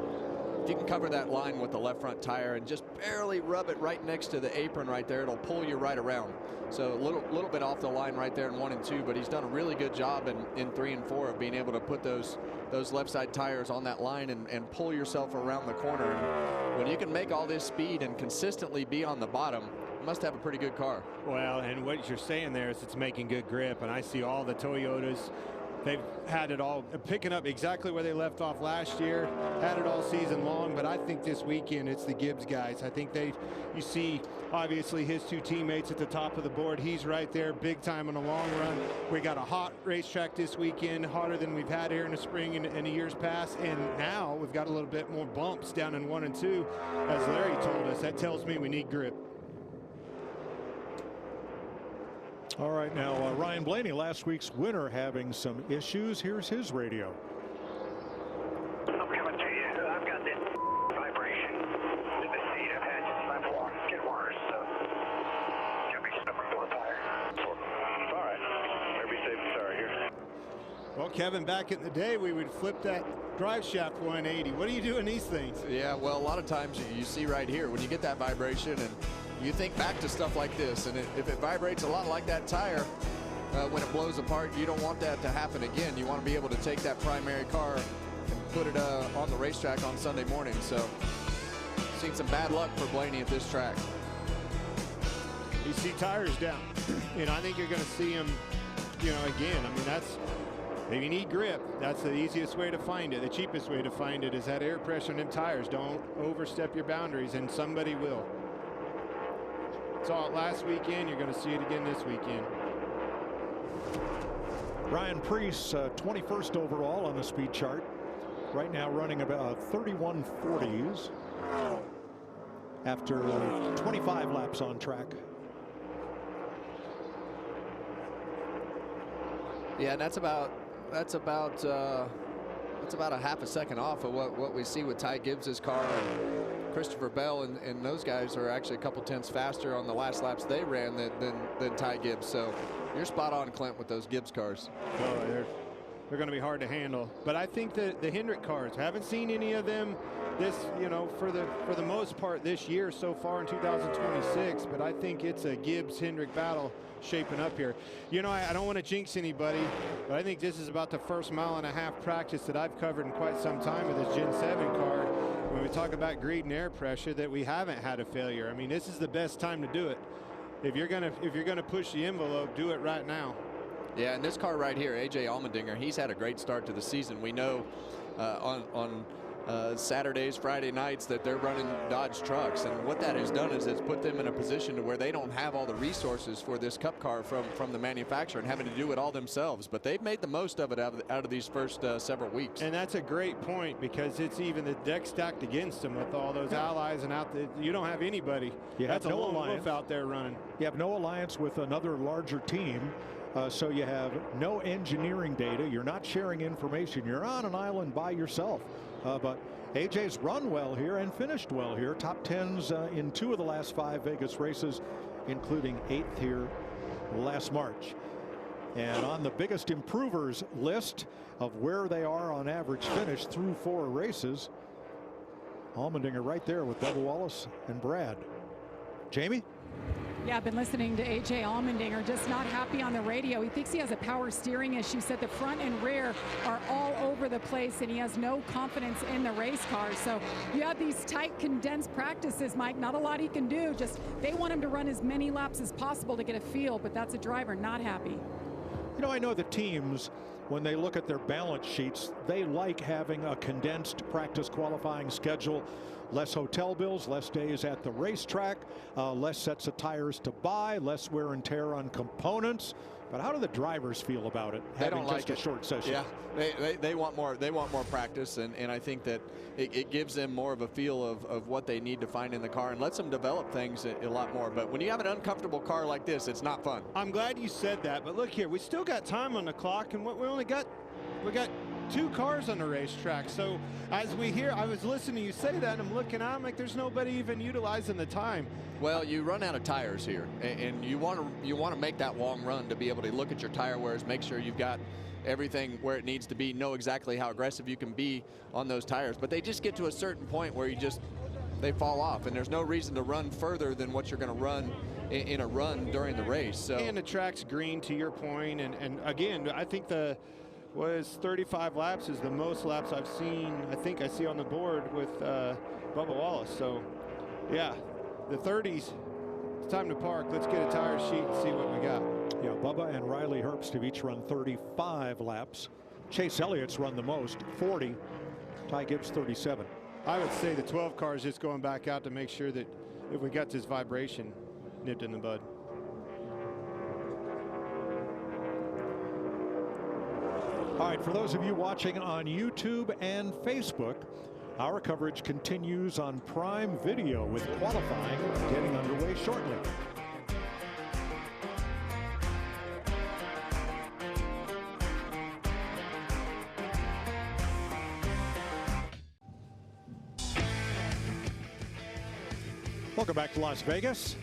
S3: if you can cover that line with the left front tire and just barely rub it right next to the apron right there, it'll pull you right around. So a little bit off the line right there in 1 and 2, but he's done a really good job in 3 and 4 of being able to put those left side tires on that line and pull yourself around the corner. And when you can make all this speed and consistently be on the bottom, you must have a pretty good car.
S2: Well, and what you're saying there is it's making good grip, and I see all the Toyotas. They've had it all, picking up exactly where they left off last year, had it all season long, but I think this weekend it's the Gibbs guys. I think you see obviously his 2 teammates at the top of the board. He's right there big time in the long run. We got a hot racetrack this weekend, hotter than we've had here in the spring and the years past, and now we've got a little bit more bumps down in 1 and 2. As Larry told us, that tells me we need grip.
S1: All right, now Ryan Blaney, last week's winner, having some issues. Here's his radio.
S7: I'm coming to you. I've got this vibration in the seat. I've had since I've walked. It's getting worse, so give me some more tire. All right. Everybody safe and sorry here.
S2: Well, Kevin, back in the day, we would flip that drive shaft 180. What do you do in these things?
S3: Yeah, well, a lot of times you see right here when you get that vibration, and you think back to stuff like this, and if it vibrates a lot like that tire when it blows apart, you don't want that to happen again. You want to be able to take that primary car and put it on the racetrack on Sunday morning. So seen some bad luck for Blaney at this track.
S2: You see tires down. You know, I think you're going to see him, you know, again. I mean, if you need grip, that's the easiest way to find it. The cheapest way to find it is that air pressure in them tires. Don't overstep your boundaries, and somebody will. Saw it last weekend. You're going to see it again this weekend.
S1: Ryan Preece, 21st overall on the speed chart. Right now running about 31.40s after 25 laps on track.
S3: Yeah, and that's about a half a second off of what we see with Ty Gibbs's car. And Christopher Bell and those guys are actually a couple tenths faster on the last laps they ran than Ty Gibbs. So you're spot on, Clint, with those Gibbs cars.
S2: Oh, they're going to be hard to handle. But I think the Hendrick cars, haven't seen any of them this, you know, for the most part this year so far in 2026. But I think it's a Gibbs-Hendrick battle shaping up here. You know, I don't want to jinx anybody, but I think this is about the first mile and a half practice that I've covered in quite some time with this Gen 7 car. When we talk about greed and air pressure, that we haven't had a failure. I mean, this is the best time to do it. If you're gonna push the envelope, do it right now.
S3: Yeah, and this car right here, AJ Allmendinger, he's had a great start to the season. We know on Saturdays, Friday nights that they're running Dodge trucks, and what that has done is it's put them in a position to where they don't have all the resources for this Cup car from the manufacturer and having to do it all themselves. But they've made the most of it out of these first several weeks.
S2: And that's a great point, because it's even the deck stacked against them with all those allies, and you don't have anybody. That's no alliance out there running. You have no alliance with another larger team. So you have no engineering data. You're not sharing information. You're on an island by yourself. But AJ's run well here and finished well here. Top 10s in 2 of the last 5 Vegas races, including 8th here last March. And on the biggest improvers list of where they are on average finish through 4 races, Allmendinger right there with Bubba Wallace and Brad. Jamie?
S4: Yeah, I've been listening to A.J. Allmendinger, just not happy on the radio. He thinks he has a power steering issue. Said the front and rear are all over the place, and he has no confidence in the race car. So you have these tight, condensed practices, Mike. Not a lot he can do. Just they want him to run as many laps as possible to get a feel, but that's a driver not happy.
S1: You know, I know the teams, when they look at their balance sheets, they like having a condensed practice qualifying schedule. Less hotel bills, less days at the racetrack, less sets of tires to buy, less wear and tear on components. But how do the drivers feel about it?
S3: They don't like
S1: just a short session.
S3: Yeah, they want more. They want more practice, and I think that it gives them more of a feel of what they need to find in the car and lets them develop things a lot more. But when you have an uncomfortable car like this, it's not fun.
S2: I'm glad you said that. But look here, we still got time on the clock, and we got 2 cars on the racetrack. So as we hear, I was listening to you say that, and I'm looking out, I'm like, there's nobody even utilizing the time.
S3: Well, you run out of tires here, and you want to make that long run to be able to look at your tire wears, make sure you've got everything where it needs to be, know exactly how aggressive you can be on those tires. But they just get to a certain point where they fall off, and there's no reason to run further than what you're going to run in a run during the race. So,
S2: and the track's green, to your point, and again, I think was 35 laps is the most laps I've seen. I think I see on the board with Bubba Wallace. So yeah, the 30s, it's time to park. Let's get a tire sheet and see what we got.
S1: Yeah, Bubba and Riley Herbst have each run 35 laps. Chase Elliott's run the most, 40. Ty Gibbs 37.
S2: I would say the 12 car is just going back out to make sure that if we got this vibration nipped in the bud.
S1: All right, for those of you watching on YouTube and Facebook, our coverage continues on Prime Video with qualifying getting underway shortly. Welcome back to Las Vegas.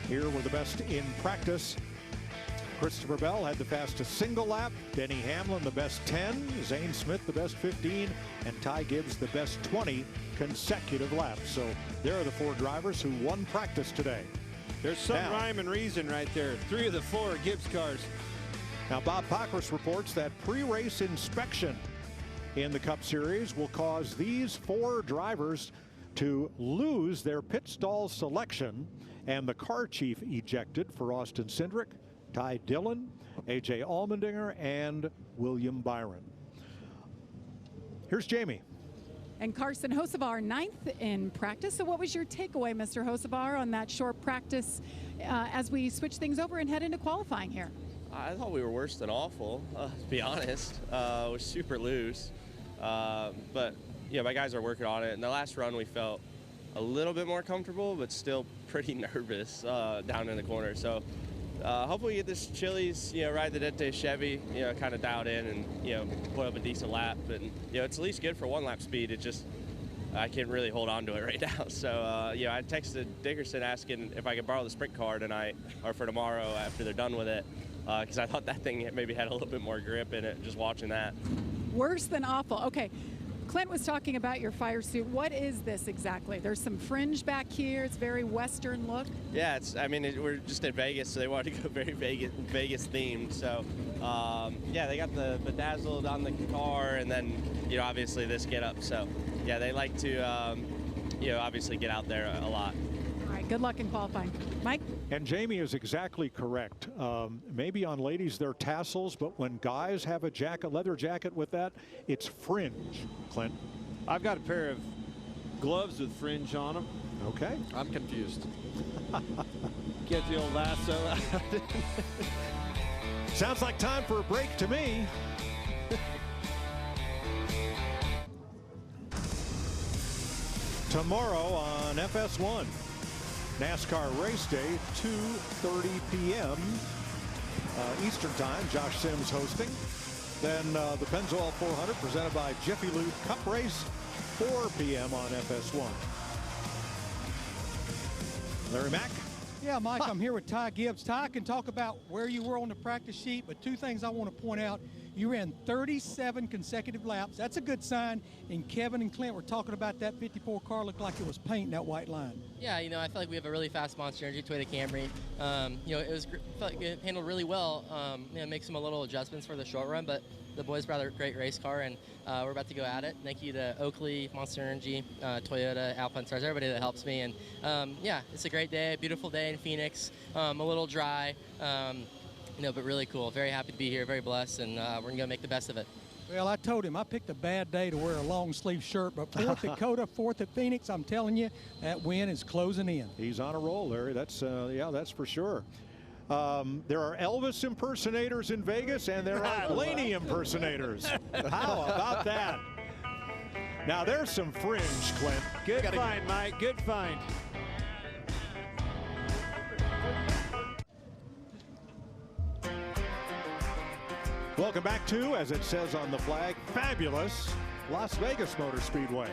S1: Here we're the best in practice. Christopher Bell had the fastest single lap, Denny Hamlin the best 10, Zane Smith the best 15, and Ty Gibbs the best 20 consecutive laps. So there are the 4 drivers who won practice today.
S2: There's some rhyme and reason right there. 3 of the 4 Gibbs cars.
S1: Now Bob Pockrass reports that pre-race inspection in the Cup Series will cause these 4 drivers to lose their pit stall selection, and the car chief ejected for Austin Cindric, Ty Dillon, A.J. Allmendinger, and William Byron. Here's Jamie.
S4: And Carson Hocevar 9th in practice. So what was your takeaway, Mr. Hocevar, on that short practice as we switch things over and head into qualifying here?
S13: I thought we were worse than awful, to be honest. It was super loose. But, yeah, my guys are working on it. In the last run, we felt a little bit more comfortable, but still pretty nervous down in the corner. So hopefully we get this Chili's, ride the Dente Chevy, kind of dialed in and, put up a decent lap. And, it's at least good for 1 lap speed. It just, I can't really hold on to it right now. So, I texted Dickerson asking if I could borrow the sprint car tonight or for tomorrow after they're done with it. Because I thought that thing maybe had a little bit more grip in it, just watching that.
S4: Worse than awful. Okay. Clint was talking about your fire suit. What is this exactly? There's some fringe back here. It's very Western look.
S13: Yeah, we're just in Vegas, so they wanted to go very Vegas themed. So, yeah, they got the bedazzled on the car, and then, obviously this get up. So, yeah, they like to, obviously get out there a lot.
S4: All right, Good luck in qualifying. Mike?
S1: And Jamie is exactly correct. Maybe on ladies they're tassels, but when guys have a jacket, leather jacket with that, it's fringe, Clint.
S2: I've got a pair of gloves with fringe on them.
S1: Okay.
S3: I'm confused.
S2: Get the old lasso out.
S1: Sounds like time for a break to me. Tomorrow on FS1, NASCAR race day, 2:30 p.m. Eastern time. Josh Sims hosting. Then the Pennzoil 400 presented by Jiffy Lube Cup race, 4 p.m. on FS1. Larry Mack.
S6: Yeah, Mike, I'm here with Ty Gibbs. Ty can talk about where you were on the practice sheet, but two things I want to point out. You ran 37 consecutive laps. That's a good sign. And Kevin and Clint were talking about that 54 car looked like it was painting that white line.
S14: Yeah, I feel like we have a really fast Monster Energy Toyota Camry. It felt like it handled really well. Make some little adjustments for the short run, but the boys brought a great race car, and we're about to go at it. Thank you to Oakley, Monster Energy, Toyota, Alpine Stars, everybody that helps me. And it's a great day, a beautiful day in Phoenix. A little dry, but really cool. Very happy to be here, very blessed, and we're going to go make the best of it.
S6: Well, I told him I picked a bad day to wear a long sleeve shirt, but 4th at Dakota, 4th at Phoenix, I'm telling you, that win is closing in.
S1: He's on a roll, Larry. That's that's for sure. There are Elvis impersonators in Vegas, and there are Blaney impersonators. How about that? Now there's some fringe, Clint.
S2: Good find, Mike. Good find.
S1: Welcome back to, as it says on the flag, fabulous Las Vegas Motor Speedway.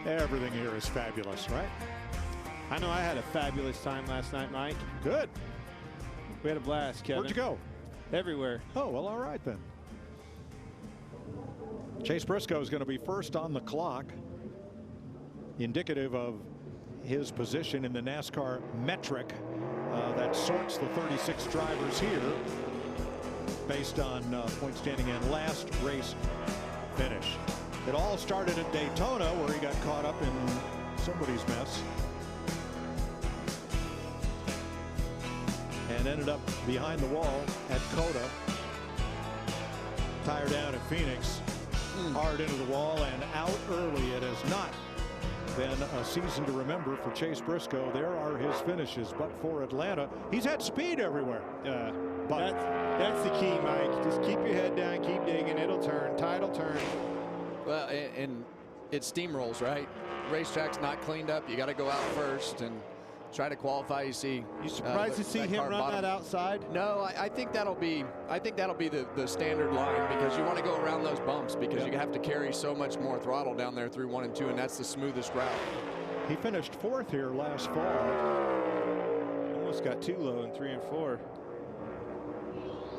S1: Everything here is fabulous, right?
S2: I know I had a fabulous time last night, Mike.
S1: Good.
S2: We had a blast, Kevin.
S1: Where'd you go?
S2: Everywhere.
S1: Oh, well, all right then. Chase Briscoe is going to be first on the clock, indicative of his position in the NASCAR metric that sorts the 36 drivers here based on point standing and last race finish. It all started at Daytona, where he got caught up in somebody's mess and ended up behind the wall at Coda. Tire down at Phoenix, hard into the wall and out early. It has not been a season to remember for Chase Briscoe. There are his finishes, but for Atlanta, he's had speed everywhere.
S2: But that's the key, Mike. Just keep your head down, keep digging. It'll turn. Tide'll turn.
S3: Well, and it steamrolls, right? Racetrack's not cleaned up. You got to go out first and try to qualify. You see.
S2: You surprised to see him run that outside?
S3: No, I think that'll be. I think that'll be the standard line, because you want to go around those bumps, because you have to carry so much more throttle down there through 1 and 2, and that's the smoothest route.
S1: He finished 4th here last fall.
S2: Almost got too low in 3 and 4.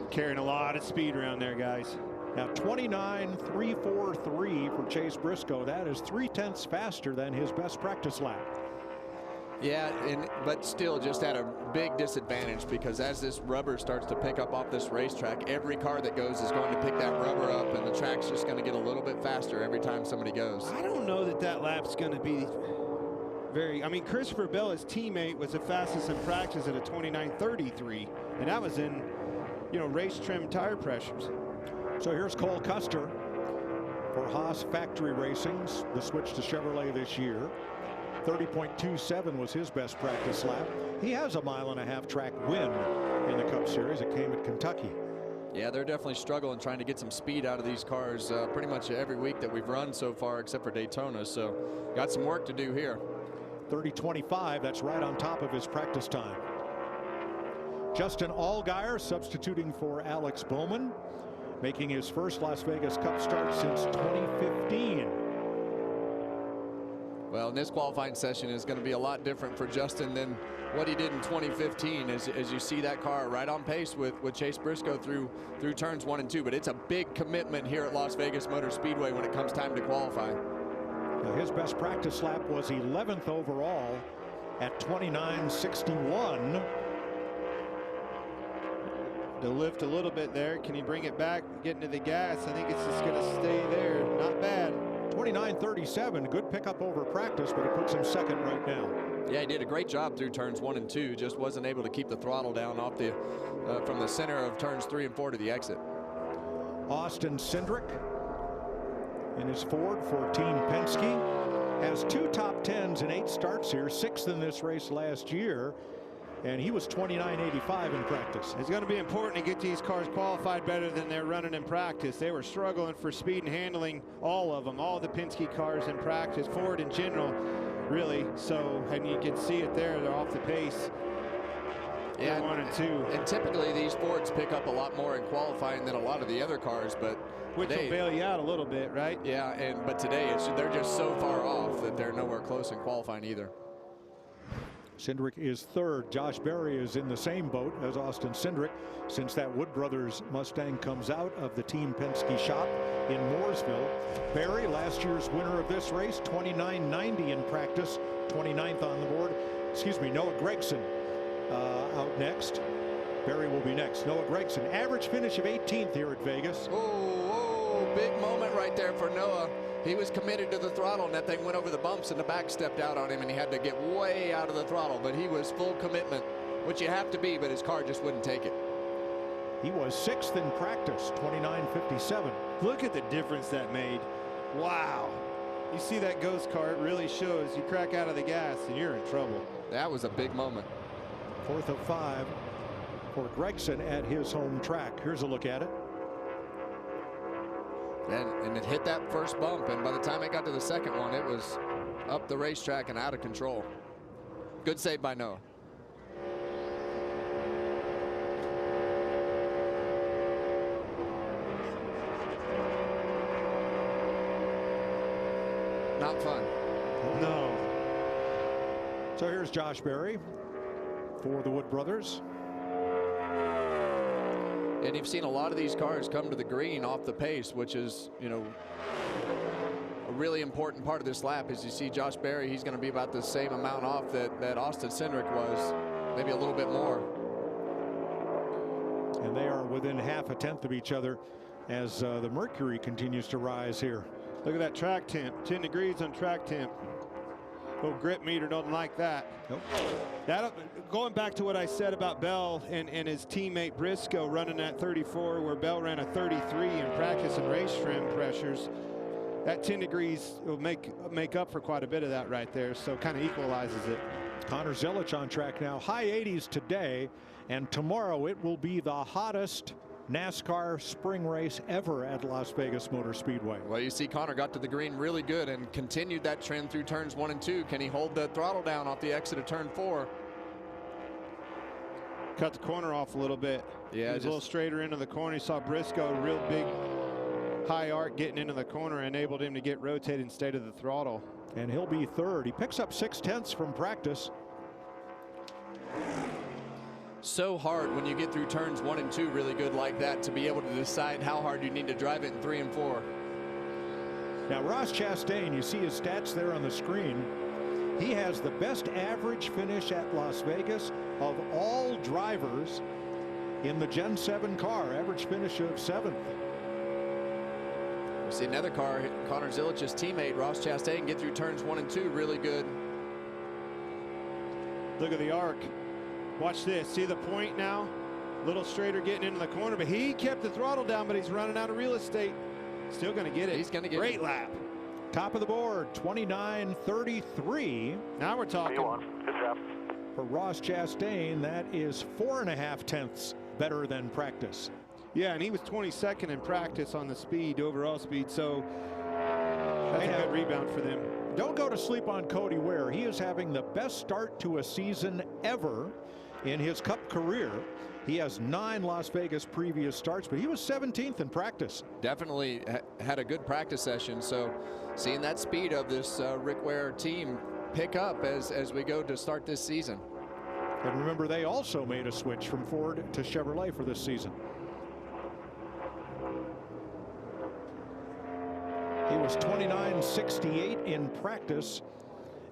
S2: Carrying a lot of speed around there, guys.
S1: Now 29.343 for Chase Briscoe. That is 0.3 faster than his best practice lap.
S3: Yeah, but still just at a big disadvantage, because as this rubber starts to pick up off this racetrack, every car that goes is going to pick that rubber up, and the track's just going to get a little bit faster every time somebody goes.
S2: I don't know that lap's going to be very. I mean, Christopher Bell, his teammate, was the fastest in practice at a 29.33, and that was in, race trim tire pressures.
S1: So here's Cole Custer for Haas Factory Racing's, the switch to Chevrolet this year. 30.27 was his best practice lap. He has a 1.5 mile track win in the Cup Series. It came at Kentucky.
S3: Yeah, they're definitely struggling trying to get some speed out of these cars pretty much every week that we've run so far, except for Daytona. So got some work to do here.
S1: 30.25, that's right on top of his practice time. Justin Allgaier substituting for Alex Bowman, making his first Las Vegas Cup start since 2015.
S3: Well, and this qualifying session is going to be a lot different for Justin than what he did in 2015, as you see that car right on pace with Chase Briscoe through turns 1 and 2. But it's a big commitment here at Las Vegas Motor Speedway when it comes time to qualify.
S1: Now, his best practice lap was 11th overall at 29.61.
S2: To lift a little bit there. Can he bring it back, get into the gas? I think it's just going to stay there. Not bad.
S1: 29.37, good pickup over practice, but it puts him second right now.
S3: Yeah, he did a great job through turns 1 and 2. Just wasn't able to keep the throttle down off the from the center of turns 3 and 4 to the exit.
S1: Austin Cindric in his Ford for Team Penske has 2 top 10s in 8 starts here, 6th in this race last year, and he was 29.85 in practice.
S2: It's going to be important to get these cars qualified better than they're running in practice. They were struggling for speed and handling, all of them, all the Penske cars in practice, Ford in general, really. So, and you can see it there, they're off the pace.
S3: Yeah,
S2: 1 and 2.
S3: And typically these Fords pick up a lot more in qualifying than a lot of the other cars, but
S2: which
S3: today,
S2: will bail you out a little bit, right?
S3: Yeah, but today they're just so far off that they're nowhere close in qualifying either.
S1: Cindric is 3rd. Josh Berry is in the same boat as Austin Cindric since that Wood Brothers Mustang comes out of the Team Penske shop in Mooresville. Berry, last year's winner of this race, 29.90 in practice, 29th on the board. Excuse me, Noah Gragson out next. Berry will be next. Noah Gragson, average finish of 18th here at Vegas.
S3: Oh, big moment right there for Noah. He was committed to the throttle, and that thing went over the bumps, and the back stepped out on him, and he had to get way out of the throttle. But he was full commitment, which you have to be, but his car just wouldn't take it.
S1: He was 6th in practice, 29.57.
S2: Look at the difference that made. Wow. You see that ghost car, it really shows. You crack out of the gas, and you're in trouble.
S3: That was a big moment.
S1: 4th of 5 for Gragson at his home track. Here's a look at it.
S3: And it hit that first bump, and by the time it got to the second one, it was up the racetrack and out of control. Good save by Noah. Not fun.
S1: No. So here's Josh Berry for the Wood Brothers.
S3: And you've seen a lot of these cars come to the green off the pace, which is, you know, a really important part of this lap. As you see Josh Berry, he's going to be about the same amount off that Austin Cindric was, maybe a little bit more.
S1: And they are within half a tenth of each other as the mercury continues to rise here.
S2: Look at that track temp, 10 degrees on track temp. Little grip meter doesn't like that.
S1: Nope.
S2: Going back to what I said about Bell and his teammate Briscoe running at 34, where Bell ran a 33 in practice and race trim pressures, that 10 degrees will make up for quite a bit of that right there, so kind of equalizes it.
S1: Connor Zilic on track now. High 80s today, and tomorrow it will be the hottest NASCAR spring race ever at Las Vegas Motor Speedway.
S3: Well, you see Connor got to the green really good and continued that trend through turns 1 and 2. Can he hold the throttle down off the exit of turn 4?
S2: Cut the corner off a little bit.
S3: Yeah,
S2: he was a little straighter into the corner. He saw Briscoe, real big high arc getting into the corner, enabled him to get rotated instead of the throttle.
S1: And he'll be 3rd. He picks up 6/10 from practice.
S3: So hard when you get through turns 1 and 2 really good like that to be able to decide how hard you need to drive it in 3 and 4.
S1: Now Ross Chastain, you see his stats there on the screen. He has the best average finish at Las Vegas of all drivers in the Gen 7 car. Average finish of 7th.
S3: We see another car, Connor Zilic's teammate Ross Chastain, get through turns 1 and 2 really good.
S2: Look at the arc. Watch this. See the point now? Little straighter getting into the corner, but he kept the throttle down, but he's running out of real estate. Still going to get it.
S3: He's going to get
S2: Great lap.
S1: Top of the board, 29.33.
S2: Now we're talking.
S7: Good job.
S1: For Ross Chastain, that is 4.5 tenths better than practice.
S2: Yeah, and he was 22nd in practice on the speed, overall speed, so that's a good rebound for them.
S1: Don't go to sleep on Cody Ware. He is having the best start to a season ever in his Cup career. He has 9 Las Vegas previous starts, but he was 17th in practice.
S3: Definitely had a good practice session, so seeing that speed of this Rick Ware team pick up as we go to start this season.
S1: And remember, they also made a switch from Ford to Chevrolet for this season. He was 29.68 in practice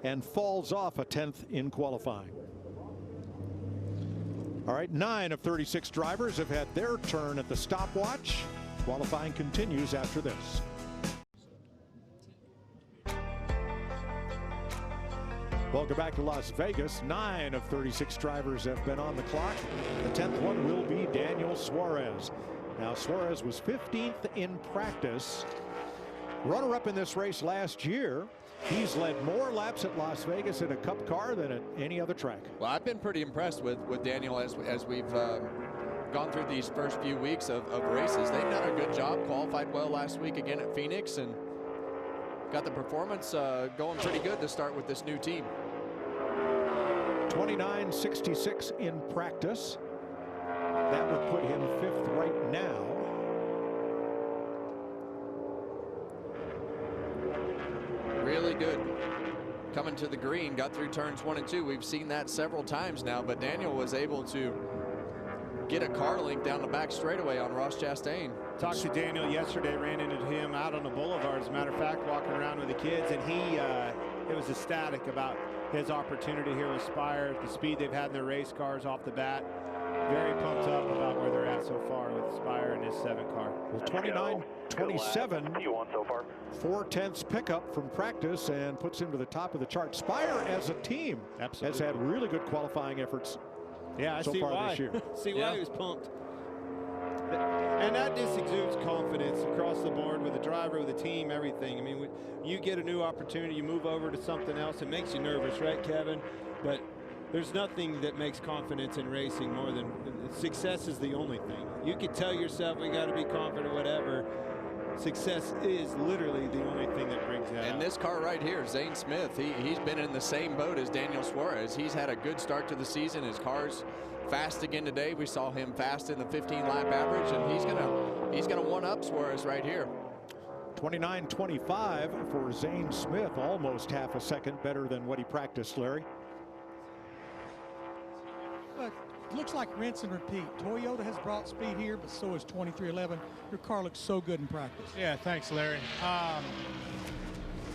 S1: and falls off a 10th in qualifying. All right, 9 of 36 drivers have had their turn at the stopwatch. Qualifying continues after this. Welcome back to Las Vegas. 9 of 36 drivers have been on the clock. The 10th one will be Daniel Suarez. Now, Suarez was 15th in practice. Runner-up in this race last year. He's led more laps at Las Vegas in a Cup car than at any other track.
S3: Well, I've been pretty impressed with Daniel as we've gone through these first few weeks of races. They've done a good job, qualified well last week again at Phoenix, and got the performance going pretty good to start with this new team.
S1: 29.66 in practice. That would put him 5th right now.
S3: Really good. Coming to the green, got through turns 1 and 2. We've seen that several times now, but Daniel was able to get a car link down the back straightaway on Ross Chastain.
S2: Talked to Daniel yesterday, ran into him out on the boulevard, as a matter of fact, walking around with the kids, and he was ecstatic about his opportunity here with Spire, the speed they've had in their race cars off the bat. Very pumped up about where they're at so far with Spire and his 7 car.
S1: Well, 29.27.
S7: You won so far.
S1: 4/10 pickup from practice and puts him to the top of the chart. Spire as a team has had really good qualifying efforts.
S2: Yeah, I
S1: so
S2: see
S1: far
S2: why.
S1: this year.
S2: See why he was pumped. And that just exudes confidence across the board with the driver, with the team, everything. I mean, when you get a new opportunity, you move over to something else, it makes you nervous, right, Kevin? But there's nothing that makes confidence in racing more than success is the only thing. You can tell yourself we got to be confident, whatever. Success is literally the only thing that brings that
S3: And
S2: out.
S3: this car right here, Zane Smith, he's been in the same boat as Daniel Suarez. He's had a good start to the season. His car's fast again today. We saw him fast in the 15-lap average, and he's gonna one-up Suarez right here.
S1: 29.25 for Zane Smith, almost half a second better than what he practiced, Larry.
S6: But looks like rinse and repeat. Toyota has brought speed here, but so has 2311. Your car looks so good in practice.
S15: Yeah, thanks, Larry. Yeah,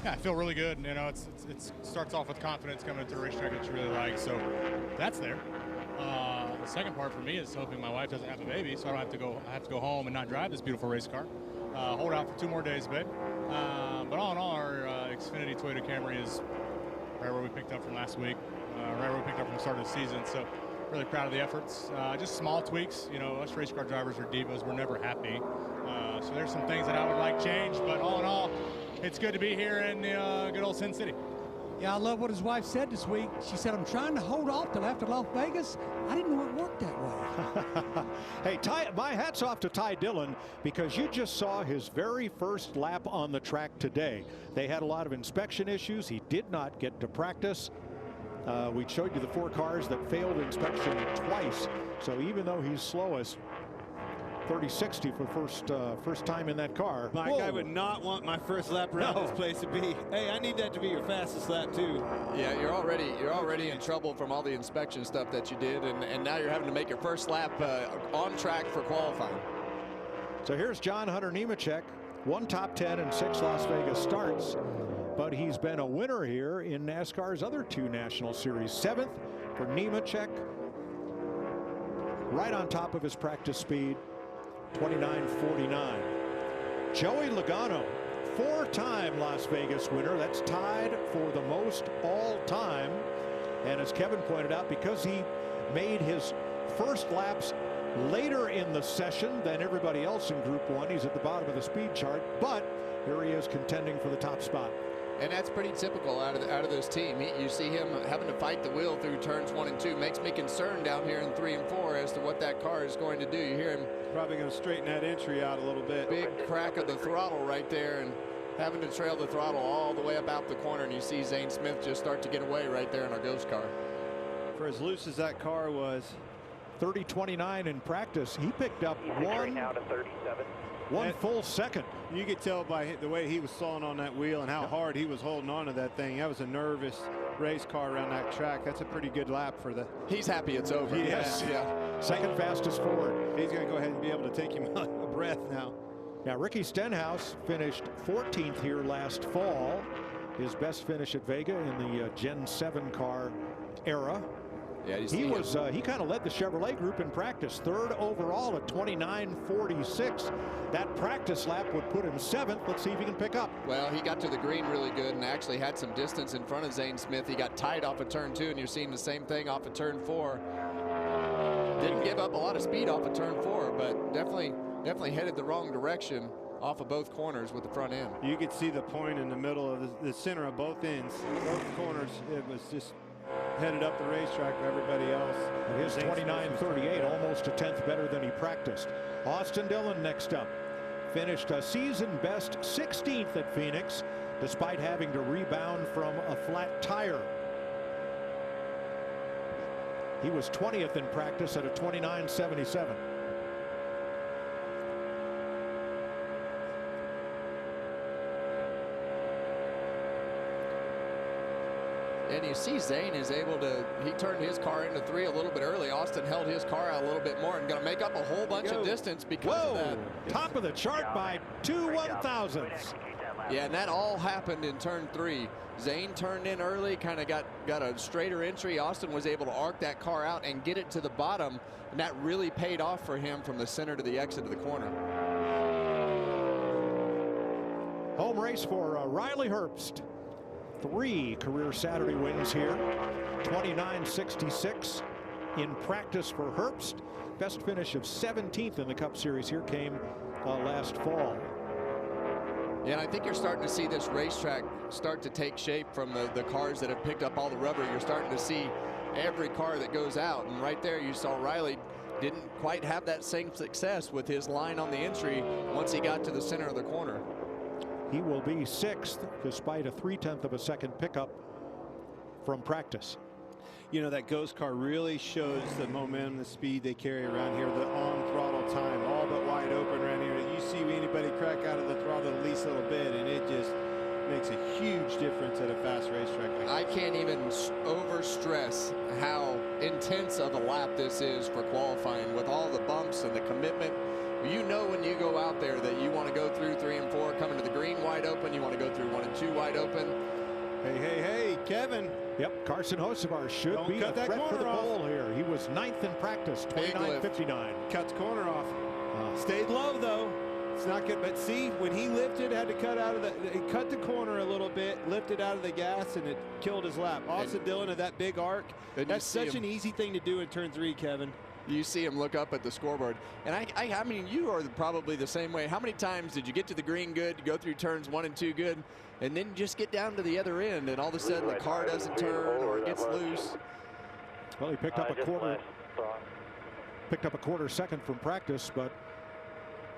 S15: I feel really good. You know, it starts off with confidence coming into a racetrack that you really like, so that's there. The second part for me is hoping my wife doesn't have a baby, so I don't have to go. I have to go home and not drive this beautiful race car. Hold out for 2 more days, babe. But all in all, our Xfinity Toyota Camry is right where we picked up from last week, right where we picked up from the start of the season. So really proud of the efforts. Just small tweaks. You know, us race car drivers are divas. We're never happy. So there's some things that I would like changed, but all in all, it's good to be here in good old Sin City.
S6: Yeah, I love what his wife said this week. She said, I'm trying to hold off till after Las Vegas. I didn't know it worked that way.
S1: Hey, my hat's off to Ty Dillon, because you just saw his very first lap on the track today. They had a lot of inspection issues. He did not get to practice. We showed you the 4 cars that failed inspection twice. So even though he's slowest, 30-60 for first time in that car.
S2: Mike, I would not want my first lap around this place to be, hey, I need that to be your fastest lap too.
S3: Yeah, you're already in trouble from all the inspection stuff that you did, and now you're having to make your first lap on track for qualifying.
S1: So here's John Hunter Nemechek, 1 top 10 and 6 Las Vegas starts, but he's been a winner here in NASCAR's other 2 National Series. 7th for Nemechek, right on top of his practice speed. 29.49. Joey Logano, 4-time Las Vegas winner. That's tied for the most all-time. And as Kevin pointed out, because he made his first laps later in the session than everybody else in Group 1, he's at the bottom of the speed chart, but here he is contending for the top spot.
S3: And that's pretty typical out of this team. You see him having to fight the wheel through turns 1 and 2. Makes me concerned down here in 3 and 4 as to what that car is going to do. You hear him
S2: probably going to straighten that entry out a little bit.
S3: Big crack of the throttle right there, and having to trail the throttle all the way up out the corner. And you see Zane Smith just start to get away right there in our ghost car.
S2: For as loose as that car was,
S1: 30.29 in practice. He picked up one full second.
S2: You could tell by the way he was sawing on that wheel and how hard he was holding on to that thing. That was a nervous race car around that track. That's a pretty good lap for the.
S3: He's happy it's over.
S2: Yes.
S3: Yeah.
S1: Second fastest Ford.
S2: He's going to go ahead and be able to take him a breath now.
S1: Now, Ricky Stenhouse finished 14th here last fall. His best finish at Vega in the Gen 7 car era.
S3: Yeah,
S1: he kind of led the Chevrolet group in practice, 3rd overall at 29.46. That practice lap would put him 7th. Let's see if he can pick up.
S3: Well, he got to the green really good and actually had some distance in front of Zane Smith. He got tight off of turn 2, and you're seeing the same thing off of turn 4. Didn't give up a lot of speed off of turn 4, but definitely headed the wrong direction off of both corners with the front end.
S2: You could see the point in the middle of the center of both ends, both corners. It was just headed up the racetrack for everybody else.
S1: And his 29.38, almost a 10th better than he practiced. Austin Dillon next up. Finished a season best 16th at Phoenix, despite having to rebound from a flat tire. He was 20th in practice at a 29.77.
S3: And you see Zane is able to, he turned his car into 3 a little bit early. Austin held his car out a little bit more and going to make up a whole bunch of distance because of that.
S1: Top of the chart by 2 1/1000ths.
S3: Yeah, and that all happened in turn 3. Zane turned in early, kind of got a straighter entry. Austin was able to arc that car out and get it to the bottom, and that really paid off for him from the center to the exit of the corner.
S1: Home race for Riley Herbst. 3 career Saturday wins here. 29.66 in practice for Herbst. Best finish of 17th in the Cup Series here came last fall.
S3: Yeah, and I think you're starting to see this racetrack start to take shape from the cars that have picked up all the rubber. You're starting to see every car that goes out. And right there you saw Riley didn't quite have that same success with his line on the entry once he got to the center of the corner.
S1: He will be 6th despite a 3/10 of a second pickup from practice.
S2: You know, that ghost car really shows the momentum, the speed they carry around here, the on throttle time, all but wide open around here. You see anybody crack out of the throttle the least little bit, and it just makes a huge difference at a fast racetrack like
S3: I can't even overstress how intense of a lap this is for qualifying with all the bumps and the commitment. You know when you go out there that you want to go through 3 and 4, coming to the green wide open. You want to go through 1 and 2 wide open.
S2: Hey, Kevin.
S1: Yep, Carson Hocevar should be a threat for the pole here. He was 9th in practice, 29.59.
S2: Cuts corner off. Stayed low though. It's not good, but see, when he lifted, had to cut the corner a little bit, lifted out of the gas, and it killed his lap. Austin Dillon of that big arc. That's such an easy thing to do in turn 3, Kevin.
S3: You see him look up at the scoreboard. And I mean, you are probably the same way. How many times did you get to the green good, go through turns 1 and 2 good, and then just get down to the other end, and all of a sudden the car doesn't turn or it gets loose?
S1: Well, he picked up a quarter second from practice, but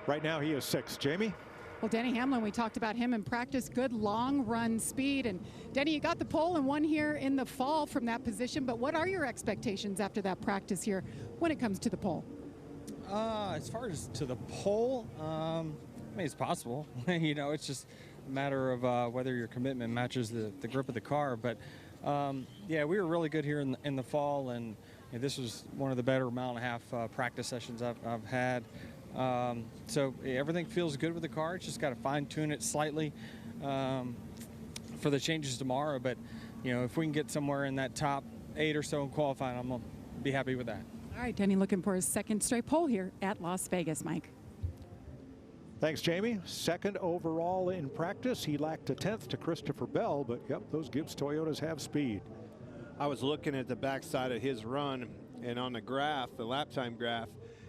S1: right now he is 6th. Jamie?
S4: Well, Denny Hamlin, we talked about him in practice, good long run speed. And Denny, you got the pole and won here in the fall from that position, but what are your expectations after that practice here when it comes to the pole?
S16: As far as to the pole, I mean, it's possible. You know, it's just a matter of whether your commitment matches the grip of the car. But yeah, we were really good here in the fall, and you know, this was one of the better mile-and-a-half practice sessions I've had. So everything feels good with the car. It's just got to fine-tune it slightly for the changes tomorrow. But you know, if we can get somewhere in that top 8 or so in qualifying, I'm gonna be happy with that.
S4: All right, Denny looking for his 2nd straight pole here at Las Vegas. Mike.
S1: Thanks, Jamie. 2nd overall in practice. He lacked a 10th to Christopher Bell, but yep, those Gibbs Toyotas have speed.
S2: I was looking at the backside of his run, and on the graph, the lap time graph,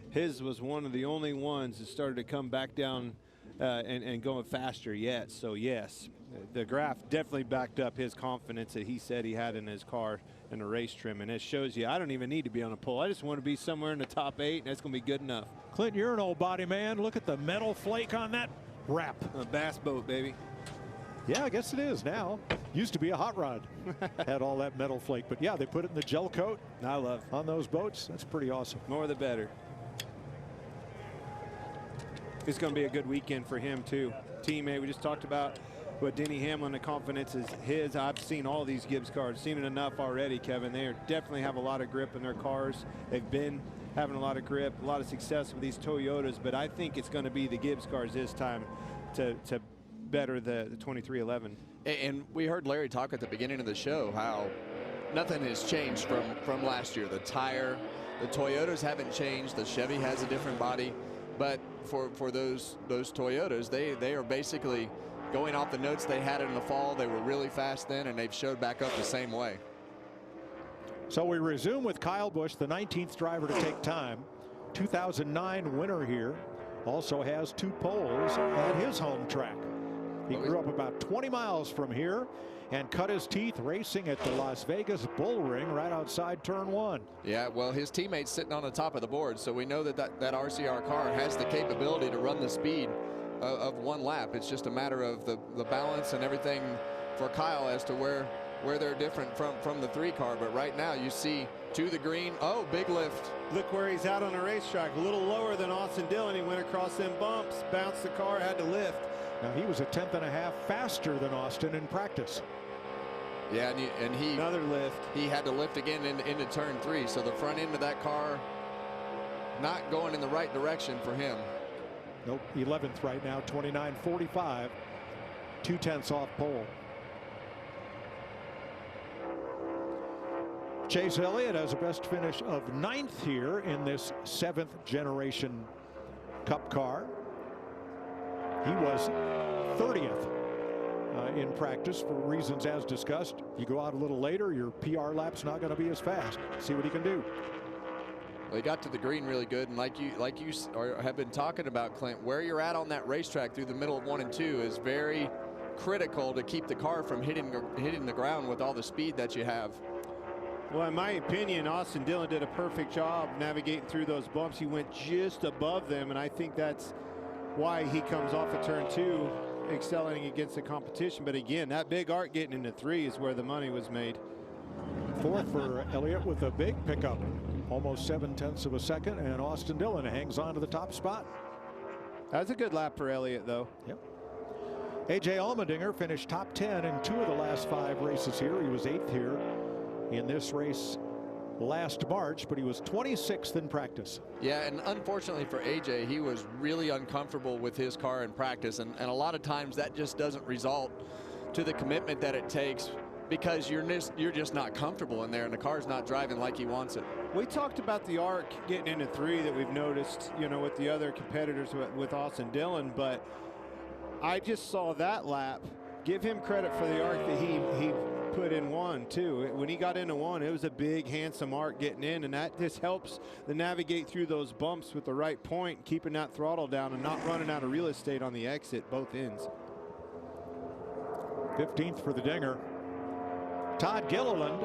S2: his was one of the only ones that started to come back down and going faster yet. So yes, the graph definitely backed up his confidence that he said he had in his car in the race trim. And it shows you I don't even need to be on a pole. I just want to be somewhere in the top 8, and that's going to be good enough.
S1: Clint, you're an old body man. Look at the metal flake on that wrap.
S2: A bass boat, baby.
S1: Yeah, I guess it is now. Used to be a hot rod. Had all that metal flake. But yeah, they put it in the gel coat.
S2: I love
S1: on those boats. That's pretty awesome.
S2: More the better. It's going to be a good weekend for him too. Teammate, we just talked about what Denny Hamlin, the confidence is his. I've seen all these Gibbs cars, seen it enough already, Kevin. They definitely have a lot of grip in their cars. They've been having a lot of grip, a lot of success with these Toyotas, but I think it's going to be the Gibbs cars this time to better the 2311.
S3: And we heard Larry talk at the beginning of the show how nothing has changed from last year. The tire, the Toyotas haven't changed. The Chevy has a different body, but for those Toyotas, they are basically going off the notes they had in the fall. They were really fast then, and they've showed back up the same way.
S1: So we resume with Kyle Busch, the 19th driver to take time. 2009 winner here. Also has 2 poles at his home track. He grew up about 20 miles from here and cut his teeth racing at the Las Vegas Bull Ring right outside turn 1.
S3: Yeah, well, his teammate's sitting on the top of the board, so we know that RCR car has the capability to run the speed of 1 lap. It's just a matter of the balance and everything for Kyle as to where they're different from the 3 car. But right now you see to the green. Oh, big lift.
S2: Look where he's out on the racetrack. A little lower than Austin Dillon. He went across them bumps, bounced the car, had to lift.
S1: Now he was a 10th and a half faster than Austin in practice.
S3: Yeah, and he
S2: another lift.
S3: He had to lift again into turn 3. So the front end of that car not going in the right direction for him.
S1: Nope, 11th right now, 29.45, 2/10 off pole. Chase Elliott has a best finish of 9th here in this 7th generation Cup car. He was 30th in practice for reasons as discussed. If you go out a little later, your PR lap's not going to be as fast. See what he can do.
S3: Well, he got to the green really good, and like you have been talking about, Clint, where you're at on that racetrack through the middle of 1 and 2 is very critical to keep the car from hitting the ground with all the speed that you have.
S2: Well, in my opinion, Austin Dillon did a perfect job navigating through those bumps. He went just above them, and I think that's why he comes off of turn 2 excelling against the competition. But again, that big arc getting into 3 is where the money was made.
S1: 4th for Elliott with a big pickup, almost 7/10 of a second, and Austin Dillon hangs on to the top spot.
S2: That's a good lap for Elliott, though.
S1: Yep. A.J. Allmendinger finished top 10 in 2 of the last 5 races here. He was 8th here in this race last March, but he was 26th in practice.
S3: Yeah, and unfortunately for AJ, he was really uncomfortable with his car in practice, and a lot of times that just doesn't result to the commitment that it takes because you're just not comfortable in there and the car's not driving like he wants it.
S2: We talked about the arc getting into 3 that we've noticed, you know, with the other competitors with Austin Dillon, but I just saw that lap. Give him credit for the arc that he put in 1 too. When he got into 1, it was a big handsome arc getting in, and that just helps to navigate through those bumps with the right point, keeping that throttle down and not running out of real estate on the exit both ends.
S1: 15th for the Dinger. Todd Gilliland,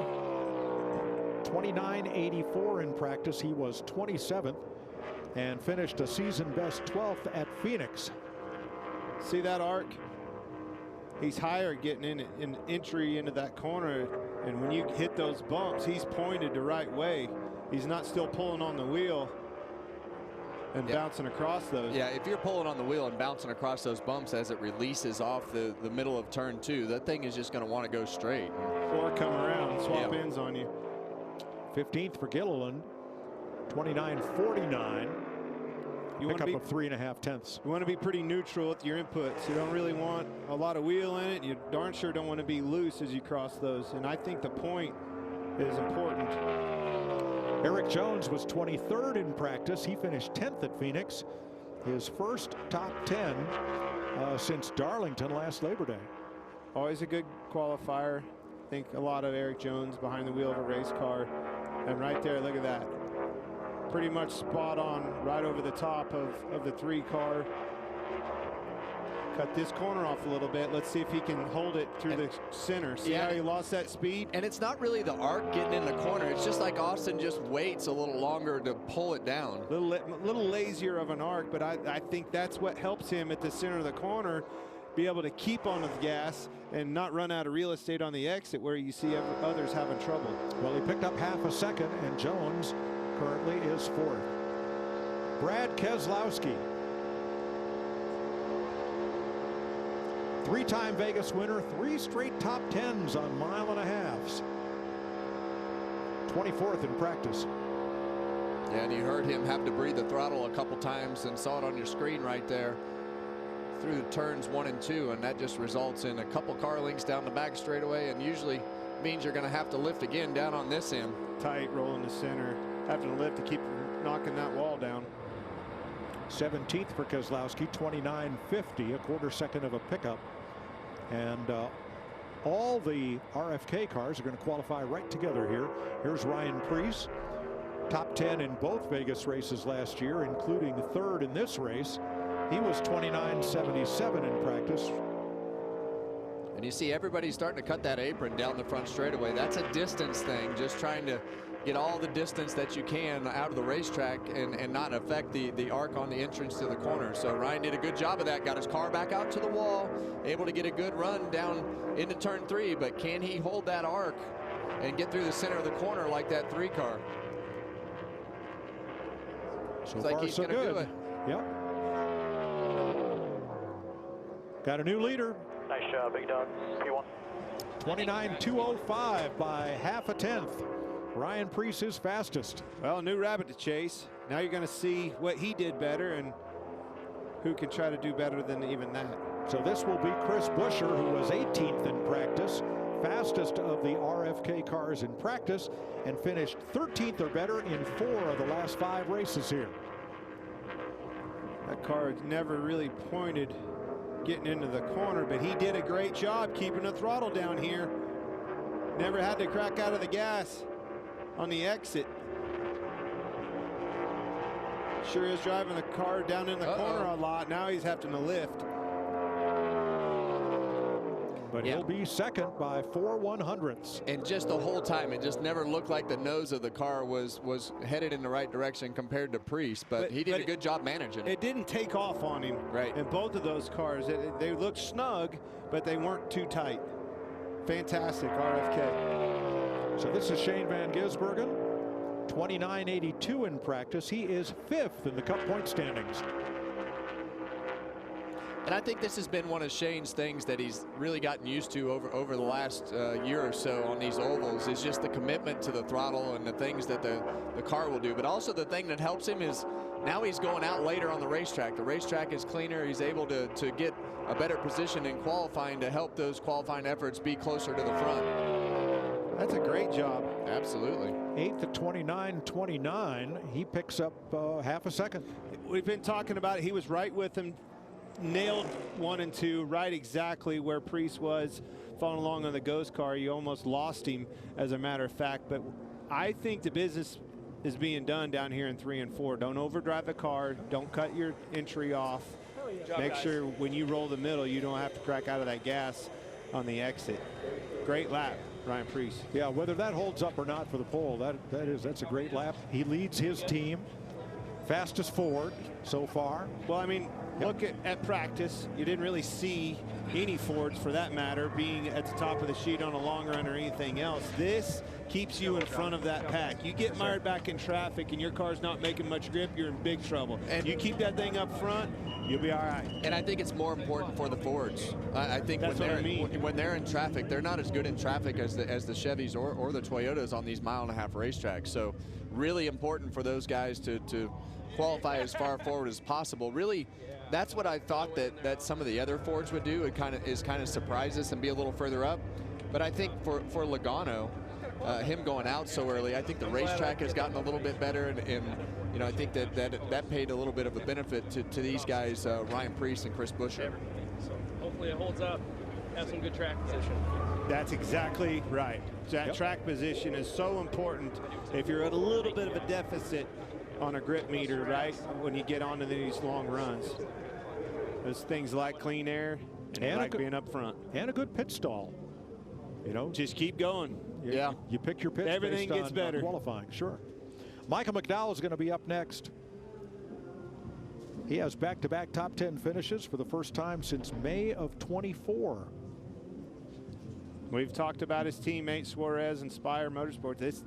S1: 29.84 in practice. He was 27th and finished a season best 12th at Phoenix.
S2: See that arc? He's higher getting in entry into that corner, and when you hit those bumps, he's pointed the right way. He's not still pulling on the wheel and bouncing across those.
S3: Yeah, if you're pulling on the wheel and bouncing across those bumps as it releases off the middle of turn 2, that thing is just going to want to go straight.
S2: Or come around, swap ends on you.
S1: 15th for Gilliland, 29.49. Pickup of 3.5 tenths.
S2: You want to be pretty neutral with your inputs. You don't really want a lot of wheel in it. You darn sure don't want to be loose as you cross those. And I think the point is important.
S1: Eric Jones was 23rd in practice. He finished 10th at Phoenix. His first top 10 since Darlington last Labor Day.
S2: Always a good qualifier. I think a lot of Eric Jones behind the wheel of a race car. And right there, look at that. Pretty much spot on right over the top of the 3 car. Cut this corner off a little bit. Let's see if he can hold it through the center. See how he lost that speed?
S3: And it's not really the arc getting in the corner. It's just like Austin just waits a little longer to pull it down.
S2: Little lazier of an arc, but I think that's what helps him at the center of the corner be able to keep on the gas and not run out of real estate on the exit where you see others having trouble.
S1: Well, he picked up half a second, and Jones currently is 4th. Brad Keselowski, 3-time Vegas winner, 3 straight top 10s on 1.5 miles. 24th in practice.
S3: Yeah, and you heard him have to breathe the throttle a couple times and saw it on your screen right there through turns 1 and 2, and that just results in a couple car lengths down the back straightaway, and usually means you're going to have to lift again down on this end.
S2: Tight roll in the center, having to lift to keep knocking that wall down.
S1: 17th for Keselowski, 29.50, a quarter second of a pickup. And all the RFK cars are going to qualify right together here. Here's Ryan Preece, top 10 in both Vegas races last year, including third in this race. He was 29.77 in practice.
S3: And you see everybody starting to cut that apron down the front straightaway. That's a distance thing, just trying to get all the distance that you can out of the racetrack and not affect the arc on the entrance to the corner. So Ryan did a good job of that, got his car back out to the wall, able to get a good run down into turn 3, but can he hold that arc and get through the center of the corner like that 3 car?
S1: So
S3: far,
S1: like he's so good. Do it. Yep. Got a new leader.
S7: Nice job, Big Dog. P1.
S1: 29.205 by half a tenth. Ryan Preece is fastest.
S2: Well, new rabbit to chase. Now you're going to see what he did better and who can try to do better than even that.
S1: So this will be Chris Buescher, who was 18th in practice, fastest of the RFK cars in practice, and finished 13th or better in 4 of the last 5 races here.
S2: That car never really pointed getting into the corner, but he did a great job keeping the throttle down here. Never had to crack out of the gas on the exit. Sure is driving the car down in the corner a lot. Now he's having to lift.
S1: But he'll be second by 4/100ths.
S3: And just the whole time, it just never looked like the nose of the car was headed in the right direction compared to Preece. But he did a good job managing it.
S2: It didn't take off on him.
S3: Right.
S2: In both of those cars, they looked snug, but they weren't too tight. Fantastic RFK.
S1: So this is Shane Van Gisbergen, 29.82 in practice. He is 5th in the Cup point standings.
S3: And I think this has been one of Shane's things that he's really gotten used to over the last year or so on these ovals, is just the commitment to the throttle and the things that the car will do. But also the thing that helps him is now he's going out later on the racetrack. The racetrack is cleaner. He's able to get a better position in qualifying to help those qualifying efforts be closer to the front.
S2: That's a great job.
S3: Absolutely.
S1: 8th at 29.29. He picks up half a second.
S2: We've been talking about it. He was right with him. Nailed 1 and 2 right exactly where Preece was following along on the ghost car. You almost lost him, as a matter of fact. But I think the business is being done down here in 3 and 4. Don't overdrive the car. Don't cut your entry off. Make sure when you roll the middle, you don't have to crack out of that gas on the exit. Great lap, Ryan Preece.
S1: Yeah, whether that holds up or not for the pole, that's a great lap. He leads his team. Fastest Ford so far.
S2: Well, I mean, look at practice. You didn't really see any Fords, for that matter, being at the top of the sheet on a long run or anything else. This keeps you in front of that pack. You get mired back in traffic and your car's not making much grip, you're in big trouble. And you keep that thing up front, you'll be all right.
S3: And I think it's more important for the Fords. I think when they're in traffic, they're not as good in traffic as the Chevys or the Toyotas on these mile-and-a-half racetracks. So really important for those guys to qualify as far forward as possible. Really, that's what I thought that some of the other Fords would do. It kind of surprise us and be a little further up. But I think for Logano, him going out so early, I think the racetrack has gotten a little bit better, and you know, I think that paid a little bit of a benefit to these guys, Ryan Preece and Chris Buescher.
S11: So hopefully it holds up. Have some good track position.
S2: That's exactly right. That track position is so important if you're at a little bit of a deficit on a grip meter, right, when you get onto these long runs. There's things like clean air and like being up front.
S1: And a good pit stall. You know,
S2: just keep going.
S1: You pick your pits.
S2: Everything gets better.
S1: Qualifying, sure. Michael McDowell is going to be up next. He has back-to-back top 10 finishes for the first time since May of 24.
S2: We've talked about his teammate Suarez and Spire Motorsports. This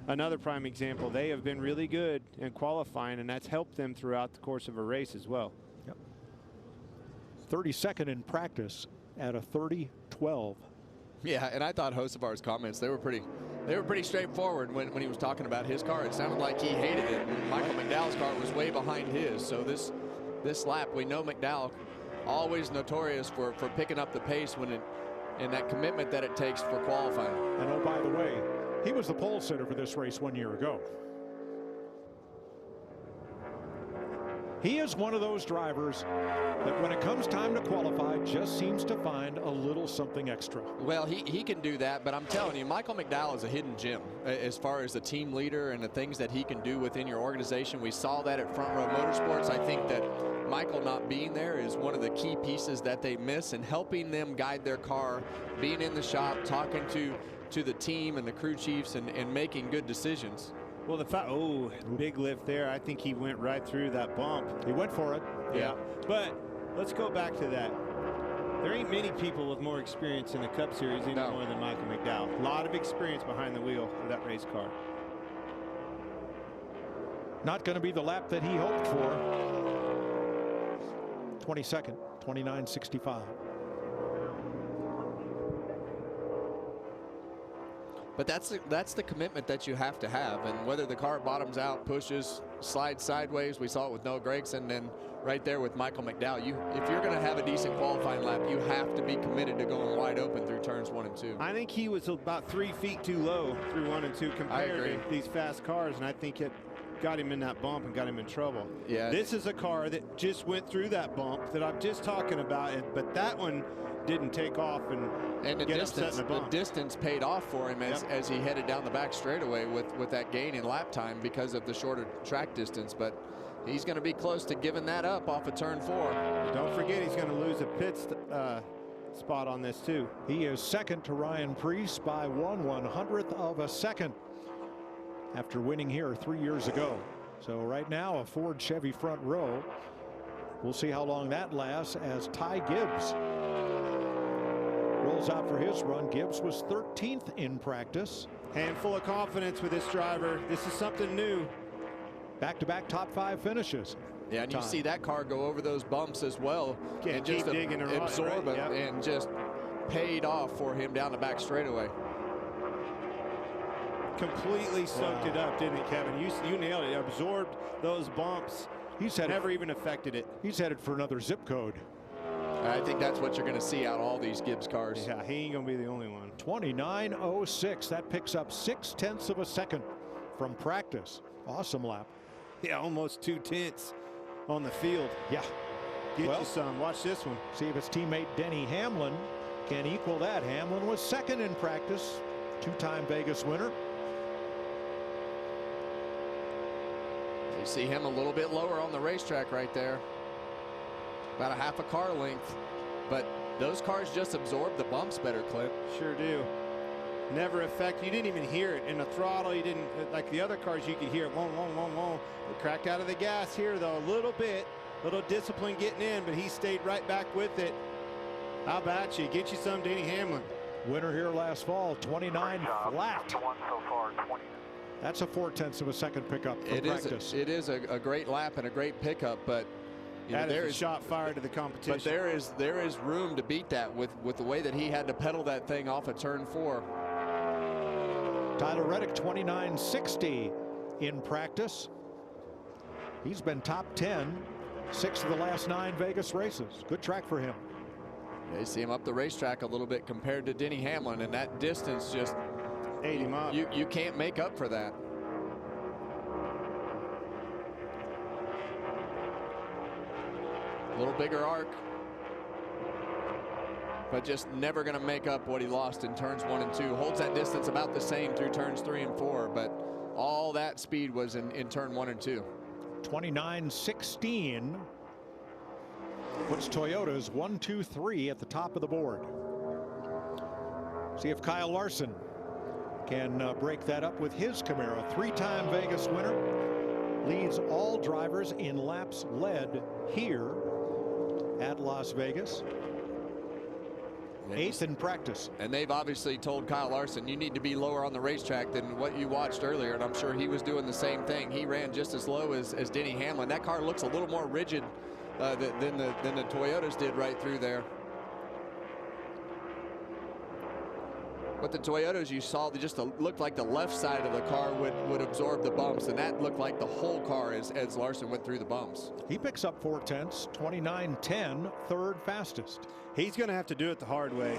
S2: another prime example. They have been really good in qualifying, and that's helped them throughout the course of a race as well.
S1: Yep. 32nd in practice at a 30.12.
S3: Yeah, and I thought Hocevar's comments, they were pretty straightforward when he was talking about his car. It sounded like he hated it. Michael McDowell's car was way behind his. So this lap, we know McDowell always notorious for picking up the pace when and that commitment that it takes for qualifying.
S1: And oh, by the way, he was the pole sitter for this race 1 year ago. He is one of those drivers that when it comes time to qualify just seems to find a little something extra.
S3: Well, he can do that, but I'm telling you, Michael McDowell is a hidden gem as far as the team leader and the things that he can do within your organization. We saw that at Front Row Motorsports. I think that Michael not being there is one of the key pieces that they miss, and helping them guide their car, being in the shop, talking to the team and the crew chiefs, and making good decisions.
S2: Well, big lift there. I think he went right through that bump.
S1: He went for it.
S2: Yeah. But let's go back to that. There ain't many people with more experience in the Cup Series anymore than Michael McDowell. A lot of experience behind the wheel of that race car.
S1: Not going to be the lap that he hoped for. 22nd, 29.65.
S3: But that's the commitment that you have to have, and whether the car bottoms out, pushes, slides sideways, we saw it with Noah Gragson, and right there with Michael McDowell. If you're going to have a decent qualifying lap, you have to be committed to going wide open through turns 1 and 2.
S2: I think he was about 3 feet too low through 1 and 2 compared to these fast cars, and I think it got him in that bump and got him in trouble.
S3: Yeah.
S2: This is a car that just went through that bump that I'm just talking about, but that one didn't take off and
S3: the
S2: get upset in the bump.
S3: The distance paid off for him as he headed down the back straightaway with that gain in lap time because of the shorter track distance. But he's going to be close to giving that up off of turn 4.
S2: Don't forget he's going to lose a pit spot on this too.
S1: He is second to Ryan Preece by 1/100th of a second after winning here 3 years ago. So right now a Ford Chevy front row. We'll see how long that lasts as Ty Gibbs rolls out for his run. Gibbs was 13th in practice.
S2: Handful of confidence with this driver. This is something new.
S1: Back-to-back top 5 finishes.
S3: Yeah, and you see that car go over those bumps as well.
S2: And just
S3: absorb it and just paid off for him down the back straightaway.
S2: Completely soaked it up, didn't it, Kevin? You nailed it. Absorbed those bumps.
S1: He's
S2: never even affected it.
S1: He's headed for another zip code.
S3: I think that's what you're going to see out of all these Gibbs cars.
S2: Yeah, he ain't going to be the only one.
S1: 29.06. That picks up 0.6 of a second from practice. Awesome lap.
S2: Yeah, almost 2 tenths on the field.
S1: Yeah.
S2: Get you some. Watch this one.
S1: See if his teammate Denny Hamlin can equal that. Hamlin was second in practice. 2-time Vegas winner.
S3: You see him a little bit lower on the racetrack right there. About a half a car length. But those cars just absorb the bumps better, Clint.
S2: Sure do. Never affect. You didn't even hear it in the throttle. You didn't, like the other cars, you could hear it. Whoa. It cracked out of the gas here, though, a little bit. Little discipline getting in, but he stayed right back with it. How about you? Get you some, Denny Hamlin.
S1: Winner here last fall, 29 flat. That's a 0.4 of a second pickup from practice.
S3: It is a great lap and a great pickup, but
S2: there is a shot fired to the competition.
S3: But there is room to beat that with the way that he had to pedal that thing off of turn 4.
S1: Tyler Reddick 29.60 in practice. He's been top 10 6 of the last 9 Vegas races. Good track for him.
S3: Yeah, you see him up the racetrack a little bit compared to Denny Hamlin, and that distance just
S2: ate him up.
S3: You can't make up for that. A little bigger arc, but just never going to make up what he lost in turns 1 and 2. Holds that distance about the same through turns 3 and 4, but all that speed was in turn 1 and 2.
S1: 29.16 puts Toyota's 1, 2, 3 at the top of the board. See if Kyle Larson can break that up with his Camaro. 3-time Vegas winner, leads all drivers in laps led here at Las Vegas. 8th in practice.
S3: And they've obviously told Kyle Larson, you need to be lower on the racetrack than what you watched earlier, and I'm sure he was doing the same thing. He ran just as low as Denny Hamlin. That car looks a little more rigid than the Toyotas did right through there. But the Toyotas, you saw, they just looked like the left side of the car would absorb the bumps, and that looked like the whole car as Larson went through the bumps.
S1: He picks up 0.4, 29.10, third fastest.
S2: He's going to have to do it the hard way.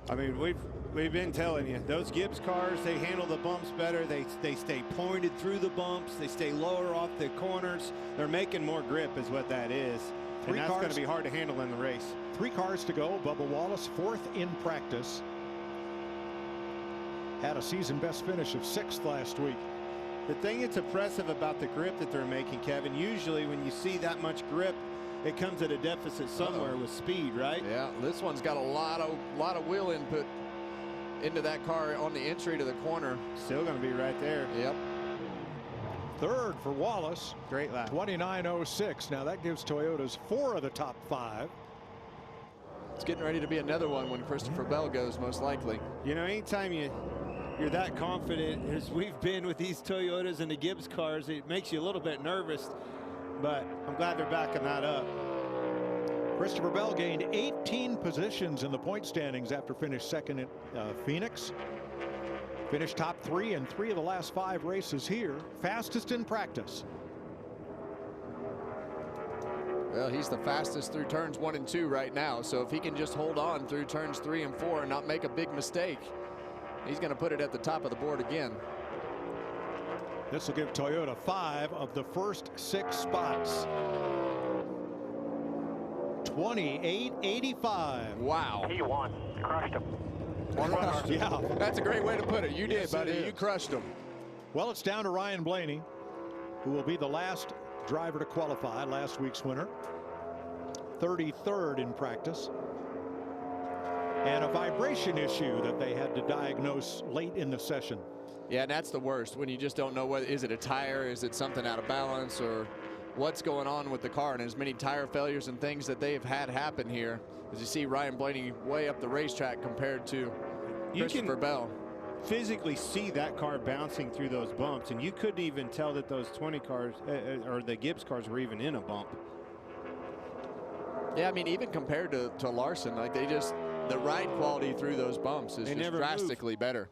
S2: I mean, we've been telling you, those Gibbs cars, they handle the bumps better. They stay pointed through the bumps. They stay lower off the corners. They're making more grip is what that is. And that's going to be hard to handle in the race.
S1: 3 cars to go. Bubba Wallace, 4th in practice. Had a season best finish of 6th last week.
S2: The thing that's impressive about the grip that they're making, Kevin, usually when you see that much grip, it comes at a deficit somewhere with speed, right?
S3: Yeah, this one's got a lot of wheel input into that car on the entry to the corner.
S2: Still going to be right there.
S3: Yep.
S1: 3rd for Wallace.
S2: Great lap.
S1: 29.06. Now that gives Toyota's 4 of the top 5.
S3: It's getting ready to be another one when Christopher Bell goes, most likely.
S2: You know, anytime you're that confident as we've been with these Toyotas and the Gibbs cars, it makes you a little bit nervous, but I'm glad they're backing that up.
S1: Christopher Bell gained 18 positions in the point standings after finished 2nd at Phoenix. Finished top 3 in 3 of the last 5 races here. Fastest in practice.
S3: Well, he's the fastest through turns 1 and 2 right now. So if he can just hold on through turns 3 and 4 and not make a big mistake, he's going to put it at the top of the board again.
S1: This will give Toyota 5 of the first 6 spots. 28.85.
S3: Wow.
S7: He won. Crushed him.
S1: Yeah.
S3: That's a great way to put it. You
S1: Yes,
S3: did, buddy.
S1: it
S3: You crushed him.
S1: Well, it's down to Ryan Blaney, who will be the last driver to qualify, last week's winner. 33rd in practice. And a vibration issue that they had to diagnose late in the session.
S3: Yeah, and that's the worst, when you just don't know, is it a tire, is it something out of balance, or what's going on with the car. And as many tire failures and things that they've had happen here, as you see Ryan Blaney way up the racetrack compared to Christopher Bell.
S2: Physically see that car bouncing through those bumps, and you couldn't even tell that those 20 cars or the Gibbs cars were even in a bump.
S3: Yeah, I mean, even compared to Larson, like the ride quality through those bumps is just drastically better.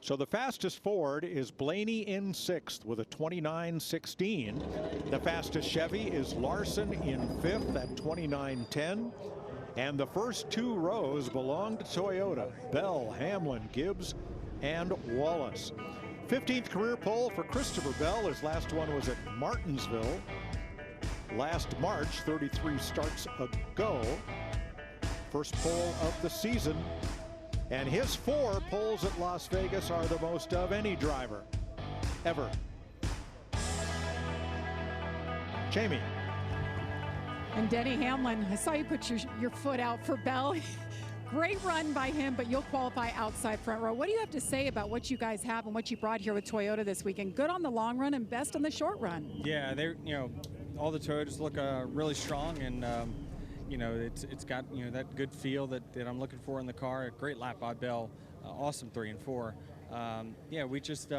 S1: So the fastest Ford is Blaney in 6th with a 29.16. The fastest Chevy is Larson in 5th at 29.10. And the first 2 rows belong to Toyota. Bell, Hamlin, Gibbs, and Wallace. 15th career pole for Christopher Bell. His last one was at Martinsville last March, 33 starts ago. First pole of the season. And his 4 poles at Las Vegas are the most of any driver ever. Jamie.
S4: And Denny Hamlin, I saw you put your foot out for Bell. Great run by him, but you'll qualify outside front row. What do you have to say about what you guys have and what you brought here with Toyota this weekend? Good on the long run and best on the short run.
S16: Yeah, they're, all the Toyotas look really strong, and it's got that good feel that I'm looking for in the car. A great lap by Bell, awesome 3 and 4. Yeah, we just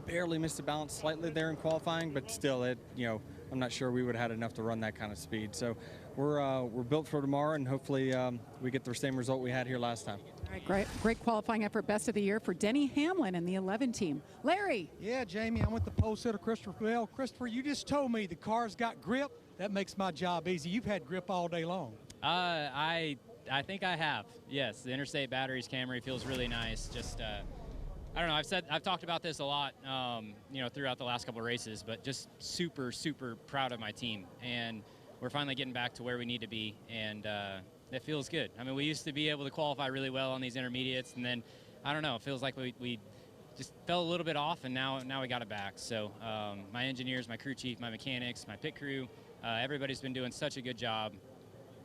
S16: barely missed the balance slightly there in qualifying, but still, I'm not sure we would have had enough to run that kind of speed. So we're built for tomorrow, and hopefully we get the same result we had here last time.
S4: All right, great qualifying effort, best of the year for Denny Hamlin and the 11 team. Larry.
S6: Yeah, Jamie, I'm with the pole sitter, Christopher Bell. Christopher, you just told me the car's got grip. That makes my job easy. You've had grip all day long.
S17: I think I have. Yes, the Interstate Batteries Camry feels really nice. Just I don't know. I've talked about this a lot, throughout the last couple of races, but just super, super proud of my team, and we're finally getting back to where we need to be, and it feels good. I mean, we used to be able to qualify really well on these intermediates, and then I don't know. It feels like we just fell a little bit off, and now we got it back. So my engineers, my crew chief, my mechanics, my pit crew, everybody's been doing such a good job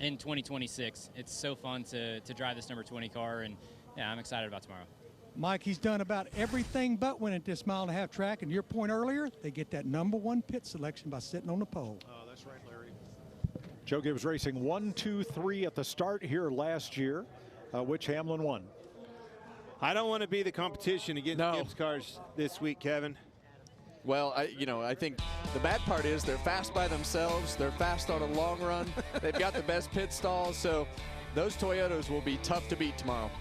S17: in 2026. It's so fun to drive this number 20 car, and yeah, I'm excited about tomorrow.
S6: Mike, he's done about everything but win at this 1.5 mile track. And your point earlier, they get that #1 pit selection by sitting on the pole.
S1: Oh, that's right, Larry. Joe Gibbs Racing 1, 2, 3 at the start here last year, which Hamlin won.
S2: I don't want to be the competition against Gibbs cars this week, Kevin.
S3: Well, I think the bad part is they're fast by themselves. They're fast on a long run. They've got the best pit stalls, so those Toyotas will be tough to beat tomorrow.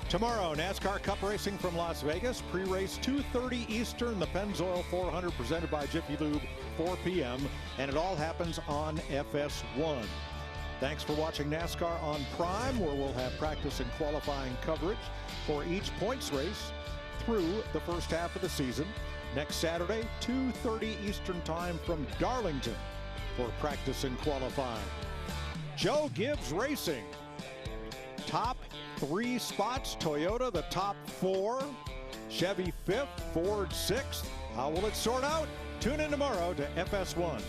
S1: Tomorrow, NASCAR Cup Racing from Las Vegas. Pre-race 2:30 Eastern. The Pennzoil 400 presented by Jiffy Lube, 4 p.m. And it all happens on FS1. Thanks for watching NASCAR on Prime, where we'll have practice and qualifying coverage for each points race through the first half of the season. Next Saturday, 2:30 Eastern Time from Darlington for practice and qualifying. Joe Gibbs Racing. Top 3 spots, Toyota the top 4, Chevy 5th, Ford 6th. How will it sort out? Tune in tomorrow to FS1.